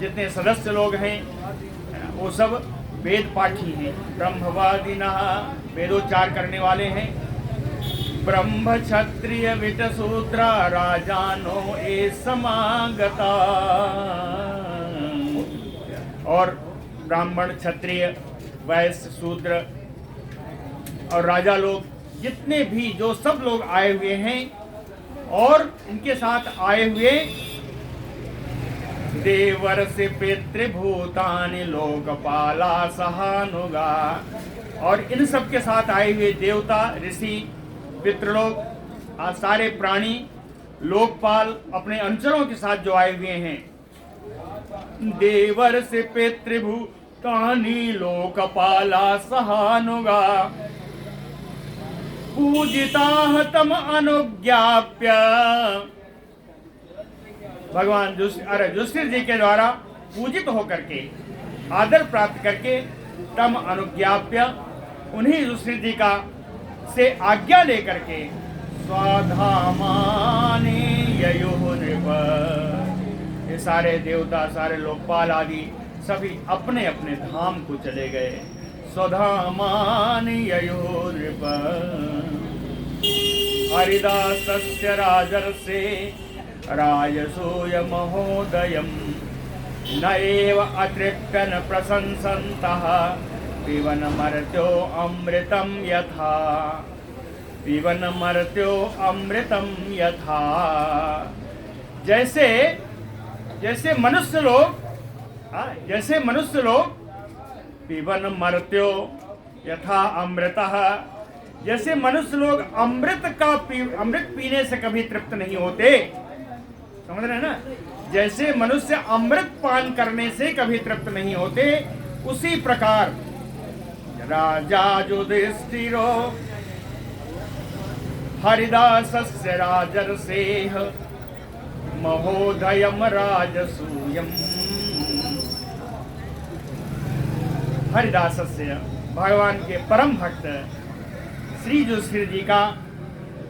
जितने सदस्य लोग हैं वो सब वेद पाठी हैं। ब्रह्मवादिनः, वेदोच्चार करने वाले हैं। ब्रह्म क्षत्रिय विट शूद्र राजानो ये समागता, और ब्राह्मण, क्षत्रिय, वैश्य, शूद्र और राजा लोग, जितने भी जो सब लोग आए हुए हैं, और इनके साथ आए हुए देवर से पितृभूतानि लोकपाला सहानुगा, और इन सब के साथ आए हुए देवता, ऋषि, पितृलोक, सारे प्राणी, लोकपाल, अपने अनुचरों के साथ जो आए हुए हैं। देवर से पितृभूतानि लोकपाला सहानुगा, पूजिता तम अनुज्ञाप्य, भगवान युधिष्ठिर जी के द्वारा पूजित होकर के, आदर प्राप्त करके, तम अनुज्ञाप्य, उन्हीं युधिष्ठिर जी का से आज्ञा लेकर के, स्वाधामानि ययुः नृप, ये सारे देवता, सारे लोकपाल आदि सभी अपने अपने धाम को चले गए। स्वधामानि ययुः नृप, हरिदासस्य राजर्षे राजसूय महोदयम्, न एव अतृप्यन् प्रशंसन्तः, पिबन मर्त्यो अमृतं यथा, पिबन मर्त्यो अमृतं यथा। जैसे जैसे मनुष्य लोग पिबन मर्त्यो यथा अमृतः, जैसे मनुष्य लोग अमृत पीने से कभी तृप्त नहीं होते, समझ रहे हैं ना, जैसे मनुष्य अमृत पान करने से कभी तृप्त नहीं होते, उसी प्रकार राजा युधिष्ठिरो हरिदासस्य राजर्षेः महोदयम राजसूयम। हरिदास से भगवान के परम भक्त श्री युधिष्ठिर जी का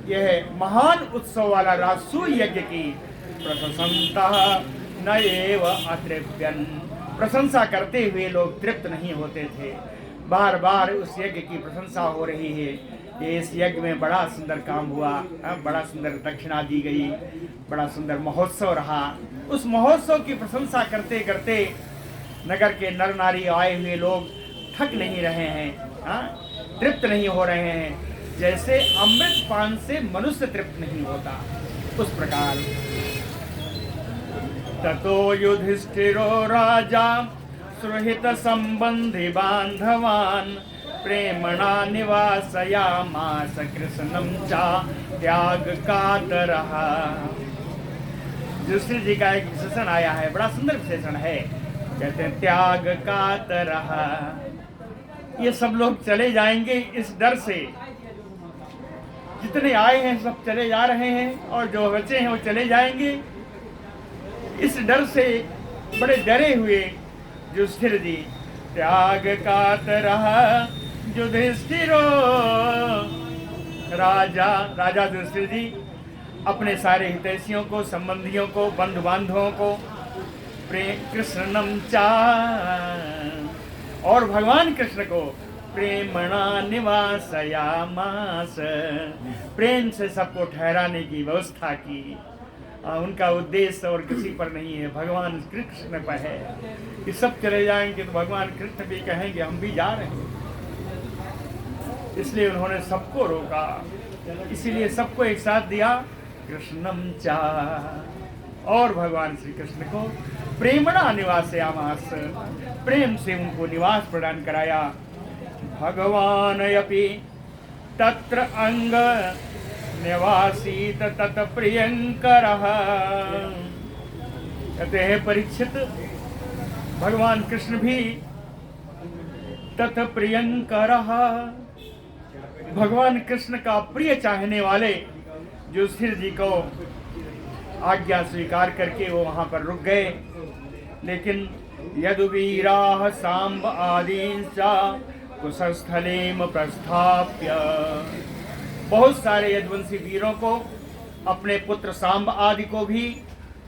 यह महान उत्सव वाला राजसूय यज्ञ की प्रशंसा न एव अतृप्यन, प्रशंसा करते हुए लोग तृप्त नहीं होते थे। बार बार उस यज्ञ की प्रशंसा हो रही है कि इस यज्ञ में बड़ा सुंदर काम हुआ, बड़ा सुंदर दक्षिणा दी गई, बड़ा सुंदर महोत्सव रहा। उस महोत्सव की प्रशंसा करते करते नगर के नर नारी आए हुए लोग थक नहीं रहे हैं, तृप्त नहीं हो रहे हैं। जैसे अमृत पान से मनुष्य तृप्त नहीं होता, उस प्रकार ततो युधिष्ठिरो राजा सुहृत संबंधी बांधवान प्रेमणा निवासयामास कृष्णं चा त्याग कातरः। युधिष्ठिर जी का एक विशेषण आया है, बड़ा सुंदर विशेषण है, कहते हैं त्याग कातरः। ये सब लोग चले जाएंगे इस डर से, जितने आए हैं सब चले जा रहे हैं और जो बचे हैं वो चले जाएंगे, इस डर से बड़े डरे हुए युधिष्ठिर जी त्याग कातरः युधिष्ठिरो राजा युधिष्ठिर जी अपने सारे हितैषियों को, संबंधियों को, बंधु बांधवों को कृष्णम चा और भगवान कृष्ण को प्रेमणा निवासयामास, प्रेम से सबको ठहराने की व्यवस्था की। उनका उद्देश्य और किसी पर नहीं है, भगवान कृष्ण पर है कि सब चले जाएंगे तो भगवान कृष्ण भी कहेंगे हम भी जा रहे हैं। इसलिए उन्होंने सबको रोका, इसीलिए सबको एक साथ दिया कृष्णम चा, और भगवान श्री कृष्ण को प्रेमणा निवासयामास, प्रेम से उनको निवास प्रदान कराया। भगवान अपि तत्र अंग निवासीत तत प्रियंकरः। कहते हैं परीक्षित, भगवान कृष्ण भी तत प्रियंकरः, भगवान कृष्ण का प्रिय चाहने वाले युधिष्ठिर जी को आज्ञा स्वीकार करके वो वहां पर रुक गए। लेकिन यदुवीराः सांब आदींसा कुशस्थलेम प्रस्थाप्य, बहुत सारे यदुवंशी वीरों को, अपने पुत्र सांब आदि को भी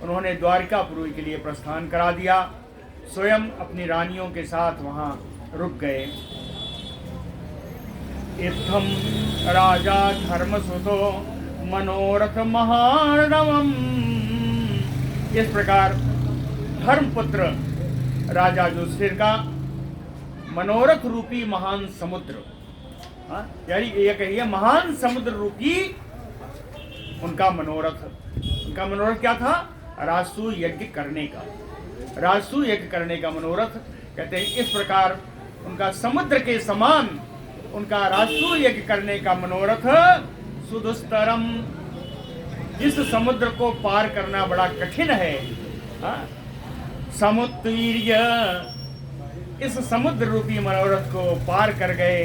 उन्होंने द्वारिकापुरी के लिए प्रस्थान करा दिया, स्वयं अपनी रानियों के साथ वहां रुक गए। इत्थम राजा धर्मसुतो मनोरथ महार्णवम, इस प्रकार धर्मपुत्र राजा युधिष्ठिर का मनोरथ रूपी महान समुद्र, यानी ये कहिए महान समुद्र रूपी उनका मनोरथ क्या था? राजसूय यज्ञ करने का, राजसूय यज्ञ करने का मनोरथ। कहते हैं इस प्रकार उनका समुद्र के समान उनका राजसूय यज्ञ करने का मनोरथ सुदुस्तरम, जिस समुद्र को पार करना बड़ा कठिन है, समुद्रीय, इस समुद्र रूपी मनोरथ को पार कर गए।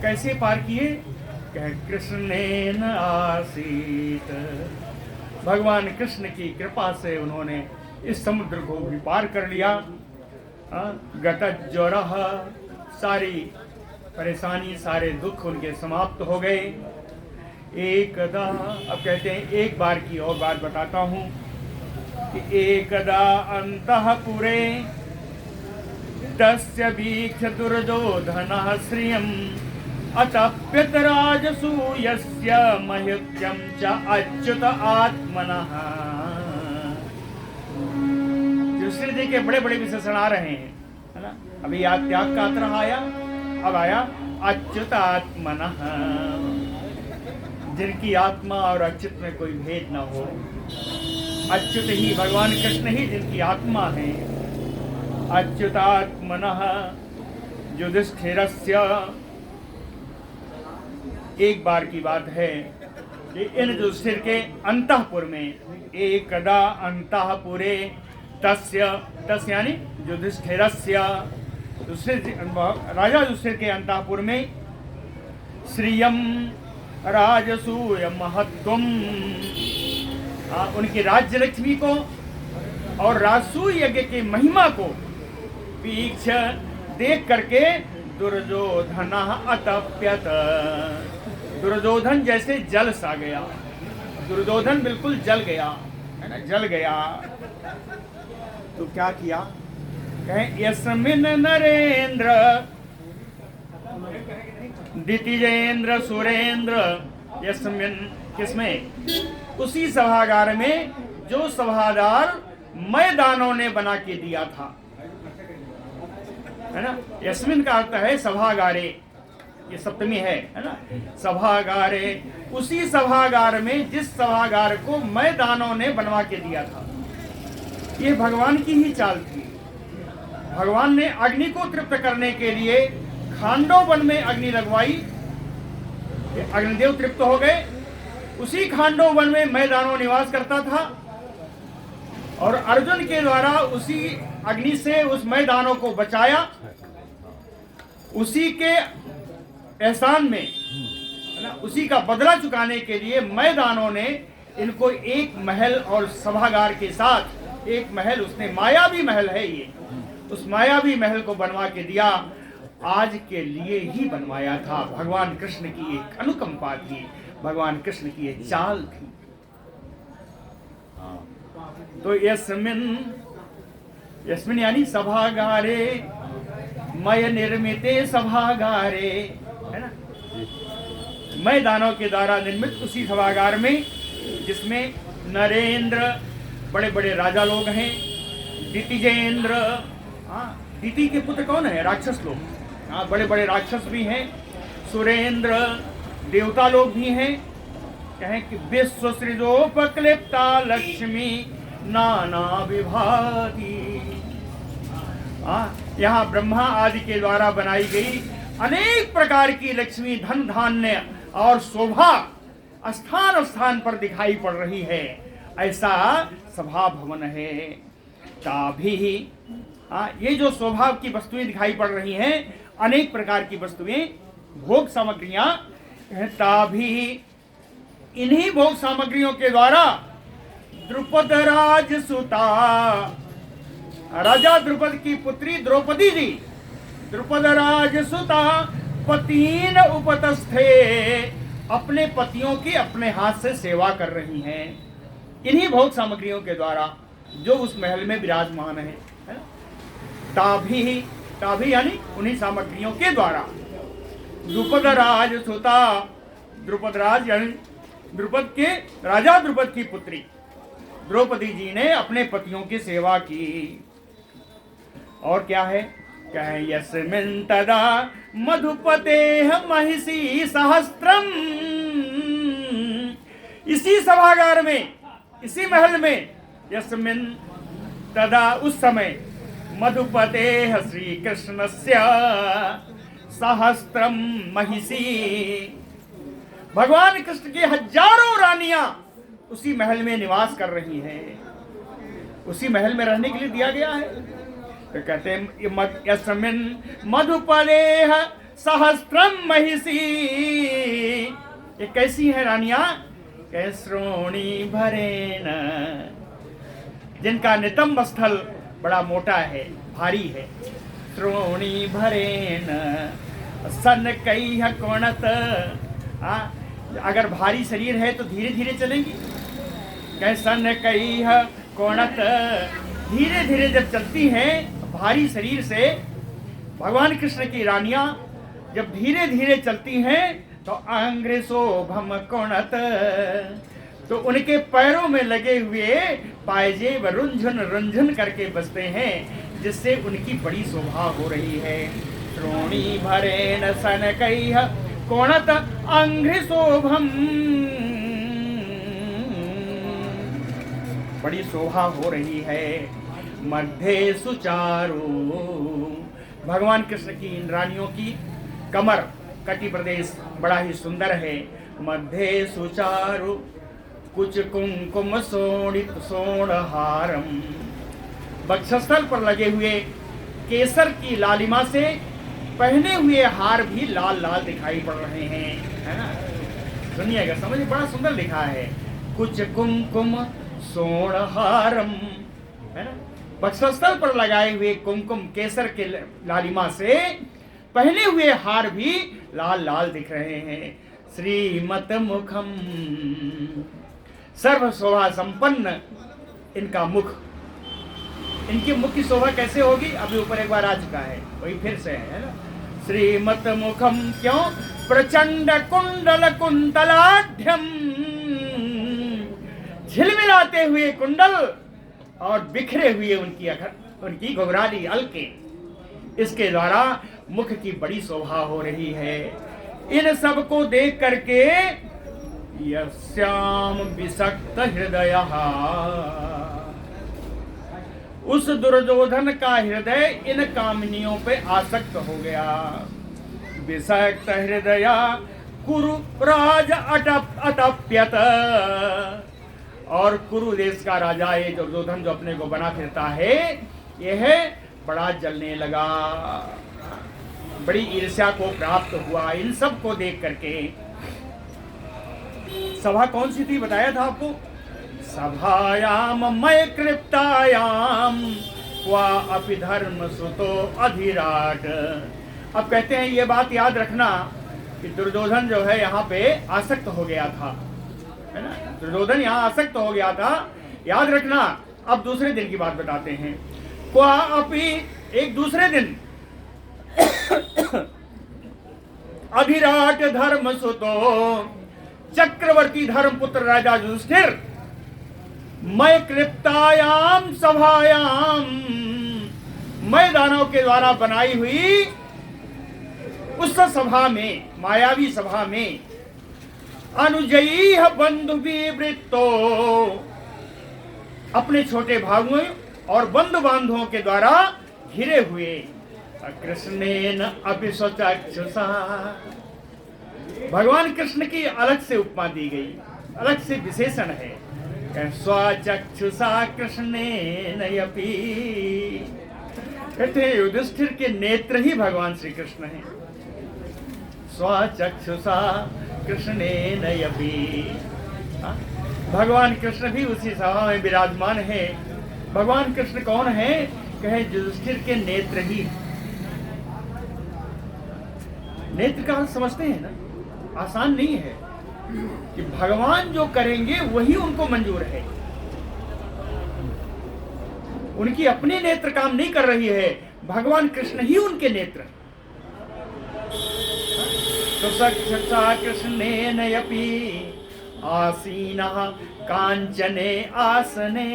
कैसे पार किए? कह कृष्णेन आसीत, भगवान कृष्ण की कृपा से उन्होंने इस समुद्र को भी पार कर लिया। गतज्वरः, सारी परेशानी, सारे दुख उनके समाप्त हो गए। एकदा, अब कहते हैं एक बार की और बात बताता हूँ कि एकदा अंतःपुरे तस्य वीक्ष्य दुर्योधनः श्रियम् अतप्यत राजसूयस्य मह्यं च अच्युत आत्मनः। युधिष्ठिर जी के बड़े बड़े विशेषण आ रहे हैं, है ना। अभी याद त्याग का तरह आया, अब आया अच्युत आत्मनः, जिनकी आत्मा और अच्युत में कोई भेद न हो। अच्युत ही भगवान कृष्ण ही जिनकी आत्मा है। अच्युतात्मनः युधिष्ठिरस्य, एक बार की बात है कि इन युधिष्ठिर के अंतःपुर में, एकदा अंतःपुरे तस्य, तस्य यानी युधिष्ठिरस्य, राजा युधिष्ठिर के अंतःपुर में श्रियम राजसूय महत्वम, उनकी राज्य लक्ष्मी को और राजसूय यज्ञ की महिमा को पीछ देख करके दुर्योधन अतप्यत, दुर्योधन जैसे जल सा गया, दुर्योधन बिल्कुल जल गया, है ना, जल गया। तो क्या किया, कहें यस्मिन नरेंद्र दितिजेंद्र सुरेंद्र, यस्मिन किसमें, उसी सभागार में जो सभागार मैदानों ने बना के दिया था, है ना। यस्मिन का अर्थ है सभागारे, ये सप्तमी है ना, सभागारे, उसी सभागार में जिस सभागार को मैदानों ने बनवा के दिया था। ये भगवान की ही चाल थी। भगवान ने अग्नि को तृप्त करने के लिए खांडव वन में अग्नि लगवाई, अग्निदेव तृप्त हो गए। उसी खांडव वन में मैदानों निवास करता था और अर्जुन के द्वारा उसी अग्नि से उस मैदानों को बचाया। उसी के एहसान में, है ना, उसी का बदला चुकाने के लिए मैदानों ने इनको एक महल और सभागार के साथ एक महल, उसने मायावी महल है ये, उस मायावी महल को बनवा के दिया। आज के लिए ही बनवाया था। भगवान कृष्ण की एक अनुकंपा थी, भगवान कृष्ण की एक चाल थी। तो यस्मिन यानी सभागारे, मय निर्मिते सभागारे, है ना, मैदानों के द्वारा निर्मित उसी सभागार में जिसमें नरेंद्र, बड़े बड़े राजा लोग हैं, दितिजेंद्र, दिति के पुत्र कौन है, राक्षस लोग, बड़े बड़े राक्षस भी हैं, सुरेंद्र, देवता लोग भी हैं। कहें कि विश्व सृजोपक्लिप्ता लक्ष्मी नाना विभाति, यहाँ ब्रह्मा आदि के द्वारा बनाई गई अनेक प्रकार की लक्ष्मी, धन धान्य और शोभा स्थान स्थान पर दिखाई पड़ रही है। ऐसा सभा भवन है। ताभी, ये जो शोभा की वस्तुएं दिखाई पड़ रही हैं, अनेक प्रकार की वस्तुएं, भोग सामग्रियां, ताभी, इन्हीं भोग सामग्रियों के द्वारा द्रुपद राजसुता, राजा द्रुपद की पुत्री द्रौपदी जी, द्रुपद राजसुता पतीन उपतस्थे, अपने पतियों की अपने हाथ से सेवा कर रही हैं। इन्हीं भोग सामग्रियों के द्वारा जो उस महल में विराजमान है ना। ताभी, ताभी यानी उन्हीं सामग्रियों के द्वारा द्रुपद राजसुता, द्रुपद राज यानी द्रुपद के, राजा द्रुपद की पुत्री द्रौपदी जी ने अपने पतियों की सेवा की। और क्या है, कहे यस्मिन् तदा मधुपतेः महिषी सहस्त्रम, इसी सभागार में, इसी महल में, यस्मिन् तदा उस समय, मधुपतेः श्री कृष्णस्य सहस्त्रम महिषी, भगवान कृष्ण की हजारों रानियां उसी महल में निवास कर रही हैं। उसी महल में रहने के लिए दिया गया है। तो कहते हैं यस्मिन् मधुपतेः सहस्त्रम महिषी, ये कैसी है रानियां, कह श्रोणी भरेण, जिनका नितंब स्थल बड़ा मोटा है, भारी है। श्रोणी भरेण सनकैः कोणत, अगर भारी शरीर है तो धीरे धीरे चलेंगी। कह सनकैः कोणत, धीरे धीरे जब चलती हैं भारी शरीर से, भगवान कृष्ण की रानियां जब धीरे धीरे चलती हैं तो अंग्रेशोभम कोणत, तो उनके पैरों में लगे हुए पायजेब रुंझुन रुंझुन करके बजते हैं, जिससे उनकी बड़ी शोभा हो रही है। श्रोणी भरेण सनकैः कोणत अंघ्रिशोभम, बड़ी शोभा हो रही है। मध्य सुचारू, भगवान कृष्ण की इन रानियों की कमर, कटी प्रदेश बड़ा ही सुंदर है। मध्य सुचारू कुछ कुंकुम सोणित सोणहारम, वक्षस्थल पर लगे हुए केसर की लालिमा से पहने हुए हार भी लाल लाल दिखाई पड़ रहे हैं, है ना। सुनिएगा, समझिए, बड़ा सुंदर लिखा है। कुछ कुमकुम सोणहारम, है ना, वक्षस्थल पर लगाए हुए कुमकुम केसर के लालिमा से पहने हुए हार भी लाल लाल दिख रहे हैं। श्रीमत मुखम, सर्व शोभा संपन्न इनका मुख। इनकी मुख की शोभा कैसे होगी, अभी ऊपर एक बार आ चुका है, वही फिर से है ना। श्रीमत मुखम, क्यों, प्रचंड कुंडल कुंतलाढ्यम, झिलमिलाते हुए कुंडल और बिखरे हुए उनकी घुघराली अलके, इसके द्वारा मुख की बड़ी शोभा हो रही है। इन सब को देख करके यस्याम विषक्त हृदय, उस दुर्योधन का हृदय इन कामनियों पे आसक्त हो गया। विषक्त हृदय कुरु राज अटप्यत, और कुरु देश का राजा ये दुर्योधन जो अपने को बना फिरता है, यह बड़ा जलने लगा, बड़ी ईर्ष्या को प्राप्त हुआ। इन सब को देख करके, सभा कौन सी थी बताया था आपको, सभायाम मय कृप्तायाम वा अपि धर्म सुतो अधिराट। अब कहते हैं ये बात याद रखना कि दुर्योधन जो है यहाँ पे आसक्त हो गया था, है ना, दुर्योधन यहाँ आसक्त हो गया था, याद रखना। अब दूसरे दिन की बात बताते हैं। क्वा अपि, एक दूसरे दिन, अधिराट धर्म सुतो, चक्रवर्ती धर्मपुत्र राजा युधिष्ठिर, मैं कृप्तायाम सभायाम, मैं दानव के द्वारा बनाई हुई उस सभा में, मायावी सभा में, अनुजयी बंधु विवृत्तो, अपने छोटे भाइयों और बंधु बांधवों के द्वारा घिरे हुए। कृष्णेन अपि स्वचक्षुषा, भगवान कृष्ण की अलग से उपमा दी गई, अलग से विशेषण है। स्वचक्षुषा कृष्णेन अपि, कहते हैं युधिष्ठिर के नेत्र ही भगवान श्री कृष्ण हैं। स्वचक्षुषा कृष्णेन अपि, भगवान कृष्ण भी उसी सभा में विराजमान है। भगवान कृष्ण कौन है, कहे युधिष्ठिर के नेत्र ही। नेत्र का अर्थ समझते हैं ना, आसान नहीं है कि भगवान जो करेंगे वही उनको मंजूर है। उनकी अपनी नेत्र काम नहीं कर रही है, भगवान कृष्ण ही उनके नेत्र। सुसक्षसा कृष्णेन अपि आसीनः कांचने आसने,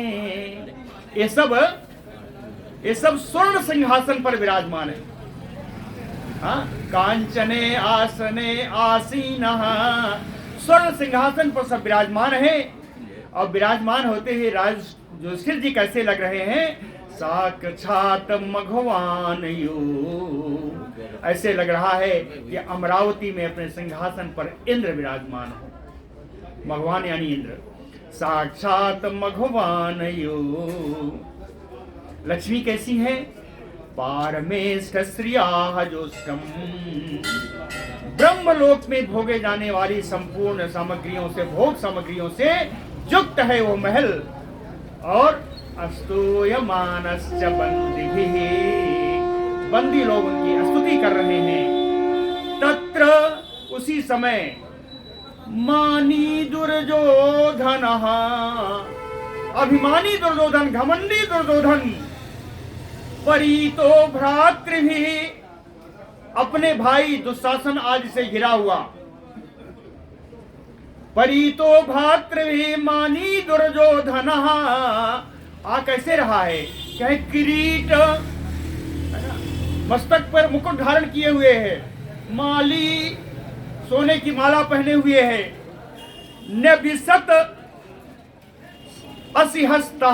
ये सब स्वर्ण सिंहासन पर विराजमान है। हाँ, कांचने आसने आसीनः, स्वर्ण सिंहासन पर सब विराजमान है। और विराजमान होते ही राज युधिष्ठिर जी कैसे लग रहे हैं, साक्षात मघवान यू, ऐसे लग रहा है कि अमरावती में अपने सिंहासन पर इंद्र विराजमान हो। मघवान यानी इंद्र, साक्षात मघवान यू। लक्ष्मी कैसी है, पारमेष्ठ श्रिया जोष्टम, ब्रह्मलोक में भोगे जाने वाली संपूर्ण सामग्रियों से, भोग सामग्रियों से युक्त है वो महल। और अस्तूयमानश्च बन्दिभिः, बंदी लोग उनकी स्तुति कर रहे हैं। तत्र, उसी समय, मानी दुर्योधन, अभिमानी दुर्योधन, घमंडी दुर्योधन, परीतो भ्रातृभिः, अपने भाई दुशासन आदि से घिरा हुआ। परीतो भ्रातृभिः मानी दुर्योधन, कैसे रहा है, क्या किरीट, मस्तक पर मुकुट धारण किए हुए है, माली सोने की माला पहने हुए है, नबिसत असिहस्ता,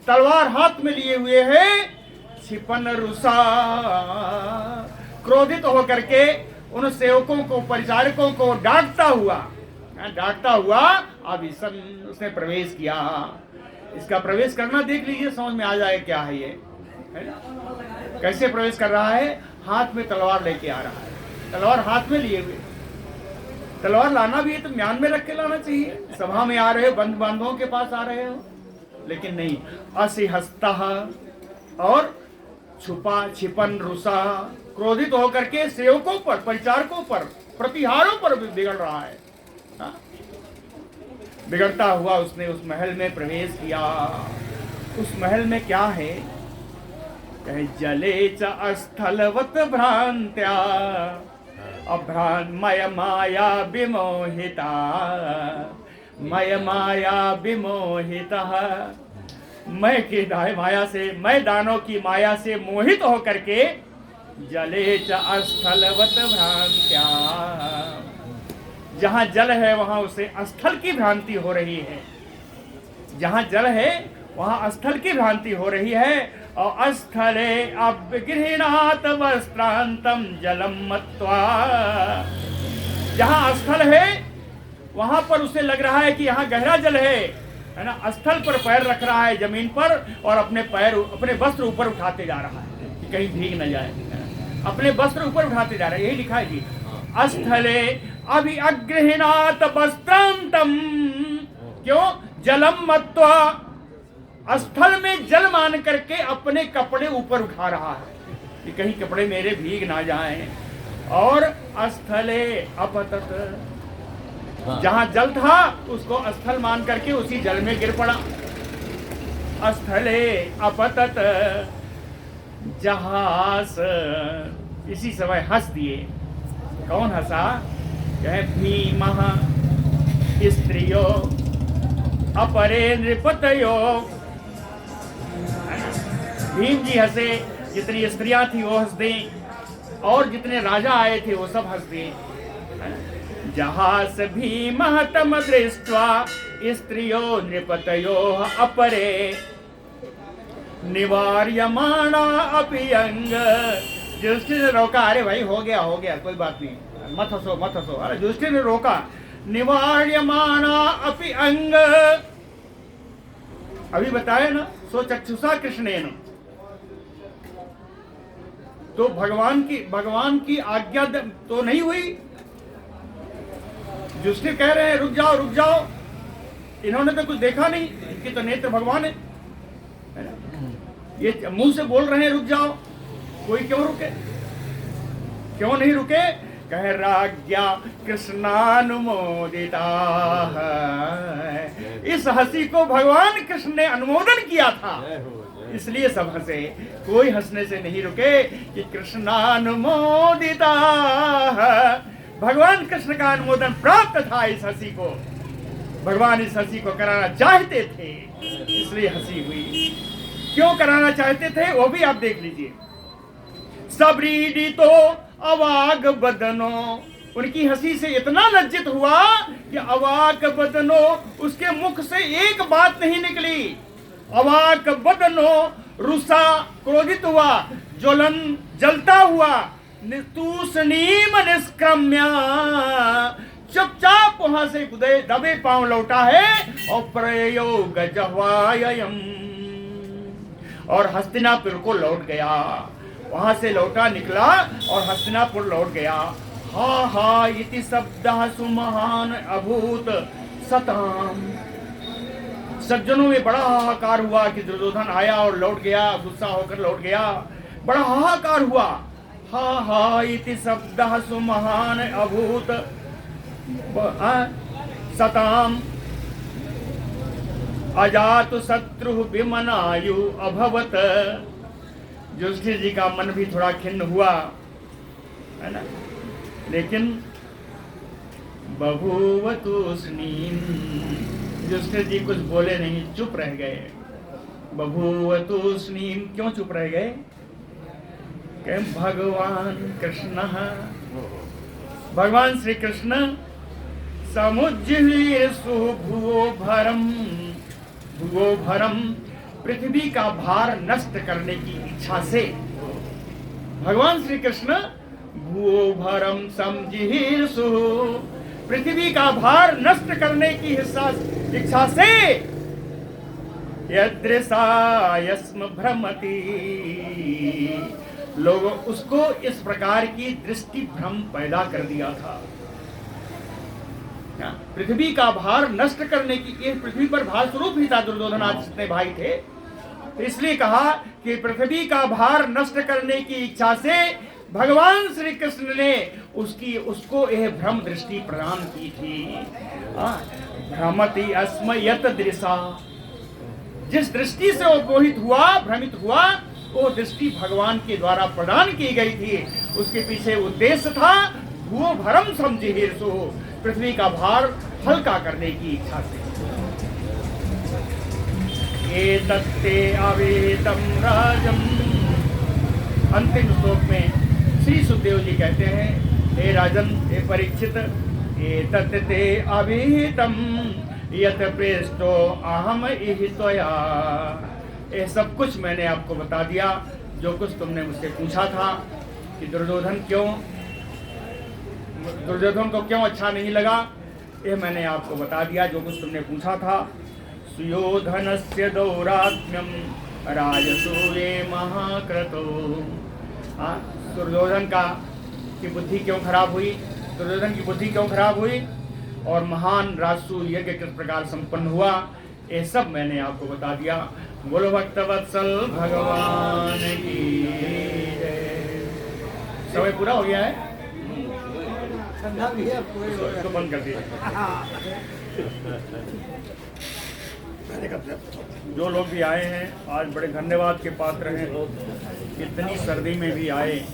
तलवार हाथ में लिए हुए है, छिपन रुसा, क्रोधित होकर के उन सेवकों को, परिचारकों को डांटता हुआ अभिसन उसने प्रवेश किया। इसका प्रवेश करना देख लीजिए, समझ में आ जाए क्या है ये, है ना। कैसे प्रवेश कर रहा है, हाथ में तलवार लेके आ रहा है, तलवार हाथ में लिए हुए। तलवार लाना भी है तो म्यान में रख के लाना चाहिए। सभा में आ रहे हो, बंधु बांधवों के पास आ रहे हो, लेकिन नहीं, असिहस्ता और छुपा छिपन रुसा, क्रोधित होकर के सेवकों पर, परिचारकों पर, प्रतिहारों पर बिगड़ रहा है। हाँ? बिगड़ता हुआ उसने उस महल में प्रवेश किया। उस महल में क्या है? कहे जले च अस्थलवत भ्रांत्या अभ्रान्मय माया विमोहिता, मय माया विमोहिता। मैं के माया से, मैं दानों की माया से मोहित होकर के जले च अस्थलवत भ्रांत्या, जहां जल है वहां उसे स्थल की भ्रांति हो रही है। जहां जल है वहां स्थल की भ्रांति हो रही है। और अस्थले अभिगृह्णात वस्त्रांतम जलम मत्वा, जहां स्थल है वहां पर उसे लग रहा है कि यहाँ गहरा जल है ना। स्थल पर पैर रख रहा है जमीन पर और अपने पैर, अपने वस्त्र ऊपर उठाते जा रहा है कि कहीं भीग न जाए। अपने वस्त्र ऊपर उठाते जा रहा है, यही लिखा है जी। अस्थले अभि अग्रहिणात वस्त्रांतम, क्यों? जलम मत्वा, स्थल में जल मान करके अपने कपड़े ऊपर उठा रहा है कि कहीं कपड़े मेरे भीग ना जाएं। और स्थले अपतत, जहां जल था उसको स्थल मान करके उसी जल में गिर पड़ा। स्थले अपतत जहास, इसी समय हंस दिए। कौन हंसा? कहे भीमः स्त्रियो अपरे नृपतयो। भीम जी हंसे, जितनी स्त्रियां थी वो हंस दी, और जितने राजा आए थे वो सब हंस दिए। जहास भीमः तम दृष्ट्वा स्त्रियो नृपतयो अपरे निवार्यमाणा अपि अंग। युधिष्ठिर ने रोका, अरे भाई हो गया कोई बात नहीं, मत हंसो मत हंसो। अरे युधिष्ठिर ने रोका, निवार्यमाणा अपि अंग, अभी बताया ना, सो चक्षुषा कृष्णेन। तो भगवान की आज्ञा तो नहीं हुई। युधिष्ठिर कह रहे हैं रुक जाओ, इन्होंने तो कुछ देखा नहीं, इनके तो नेत्र भगवान है। ये मुंह से बोल रहे हैं रुक जाओ, कोई क्यों रुके? क्यों नहीं रुके? कह राज्ञा कृष्णानुमोदिता। इस हंसी को भगवान कृष्ण ने अनुमोदन किया था, इसलिए सब हंसे। कोई हंसने से नहीं रुके कि कृष्णानुमोदिता, भगवान कृष्ण का अनुमोदन प्राप्त था इस हंसी को। भगवान इस हंसी को कराना चाहते थे, इसलिए हंसी हुई। क्यों कराना चाहते थे वो भी आप देख लीजिए। सबरीडी तो अवाग बदनो, उनकी हंसी से इतना लज्जित हुआ कि अवाक बदनो, उसके मुख से एक बात नहीं निकली। अवाक बदनो रुसा, क्रोधित हुआ, ज्वलन, जलता हुआ, तूष्णीम निष्क्रम्या, चुपचाप वहां से दबे पांव लौटा है। और प्रयोग जह्वायम, और हस्तिनापुर को लौट गया। वहां से लौटा, निकला और हस्तिनापुर लौट गया। हा इति शब्दः सुमहान अभूत सताम। सज्जनों में बड़ा हाहाकार हुआ कि दुर्योधन आया और लौट गया, गुस्सा होकर लौट गया। बड़ा हाहाकार हुआ। हा इति शब्दः सुमहान अभूत सताम। अजातु शत्रु विमनायु अभवत। युधिष्ठिर जी का मन भी थोड़ा खिन्न हुआ, है ना, लेकिन बभूव तूष्णीम, युधिष्ठिर जी कुछ बोले नहीं, चुप रह गए। बभूव तूष्णीम, क्यों चुप रह गए? कि भगवान कृष्ण, भगवान श्री कृष्ण समुज्जीर्षु भुवो भरम, पृथ्वी का भार नष्ट करने की इच्छा से भगवान श्री कृष्ण भुवो भरम समजिहीर्षु, पृथ्वी का भार नष्ट करने की इच्छा से यदृशायस्म भ्रमति, लोगों उसको इस प्रकार की दृष्टि भ्रम पैदा कर दिया था। पृथ्वी का भार नष्ट करने की, ये पृथ्वी पर भार स्वरूप ही था दुर्योधन आज जितने भाई थे, तो इसलिए कहा कि पृथ्वी का भार नष्ट करने की इच्छा से भगवान श्री कृष्ण ने उसको यह भ्रम दृष्टि प्रदान की थी। भ्रमति अस्म यत दृशा, जिस दृष्टि से वो मोहित हुआ, भ्रमित हुआ, वो दृष्टि भगवान के द्वारा प्रदान की गई थी। उसके पीछे उद्देश्य था भूओ भरम समझिहिर्षु, पृथ्वी का भार हल्का करने की इच्छा से। एतत्ते अवेदम राजम, अंतिम श्लोक में श्री सुखदेव जी कहते हैं, हे राजन, हे परीक्षित, एतत्ते अवेदम यत पृष्ठो अहम इहि त्वया, ये सब कुछ मैंने आपको बता दिया जो कुछ तुमने मुझसे पूछा था कि दुर्योधन को क्यों अच्छा नहीं लगा, ये मैंने आपको बता दिया जो कुछ तुमने पूछा था। सुयोधनस्य दौरात्म्यम राजसूये महाक्रतो, दुर्योधन की बुद्धि क्यों खराब हुई, दुर्योधन की बुद्धि क्यों खराब हुई और महान राजसू यज्ञ किस प्रकार संपन्न हुआ, ये सब मैंने आपको बता दिया। बोलो भक्तवत्सल भगवान की जय। समय पूरा हो गया है, ठंडा भी है, इसको बंद कर दीजिए। जो लोग भी आए हैं आज बड़े धन्यवाद के पात्र हैं, इतनी सर्दी में भी आए।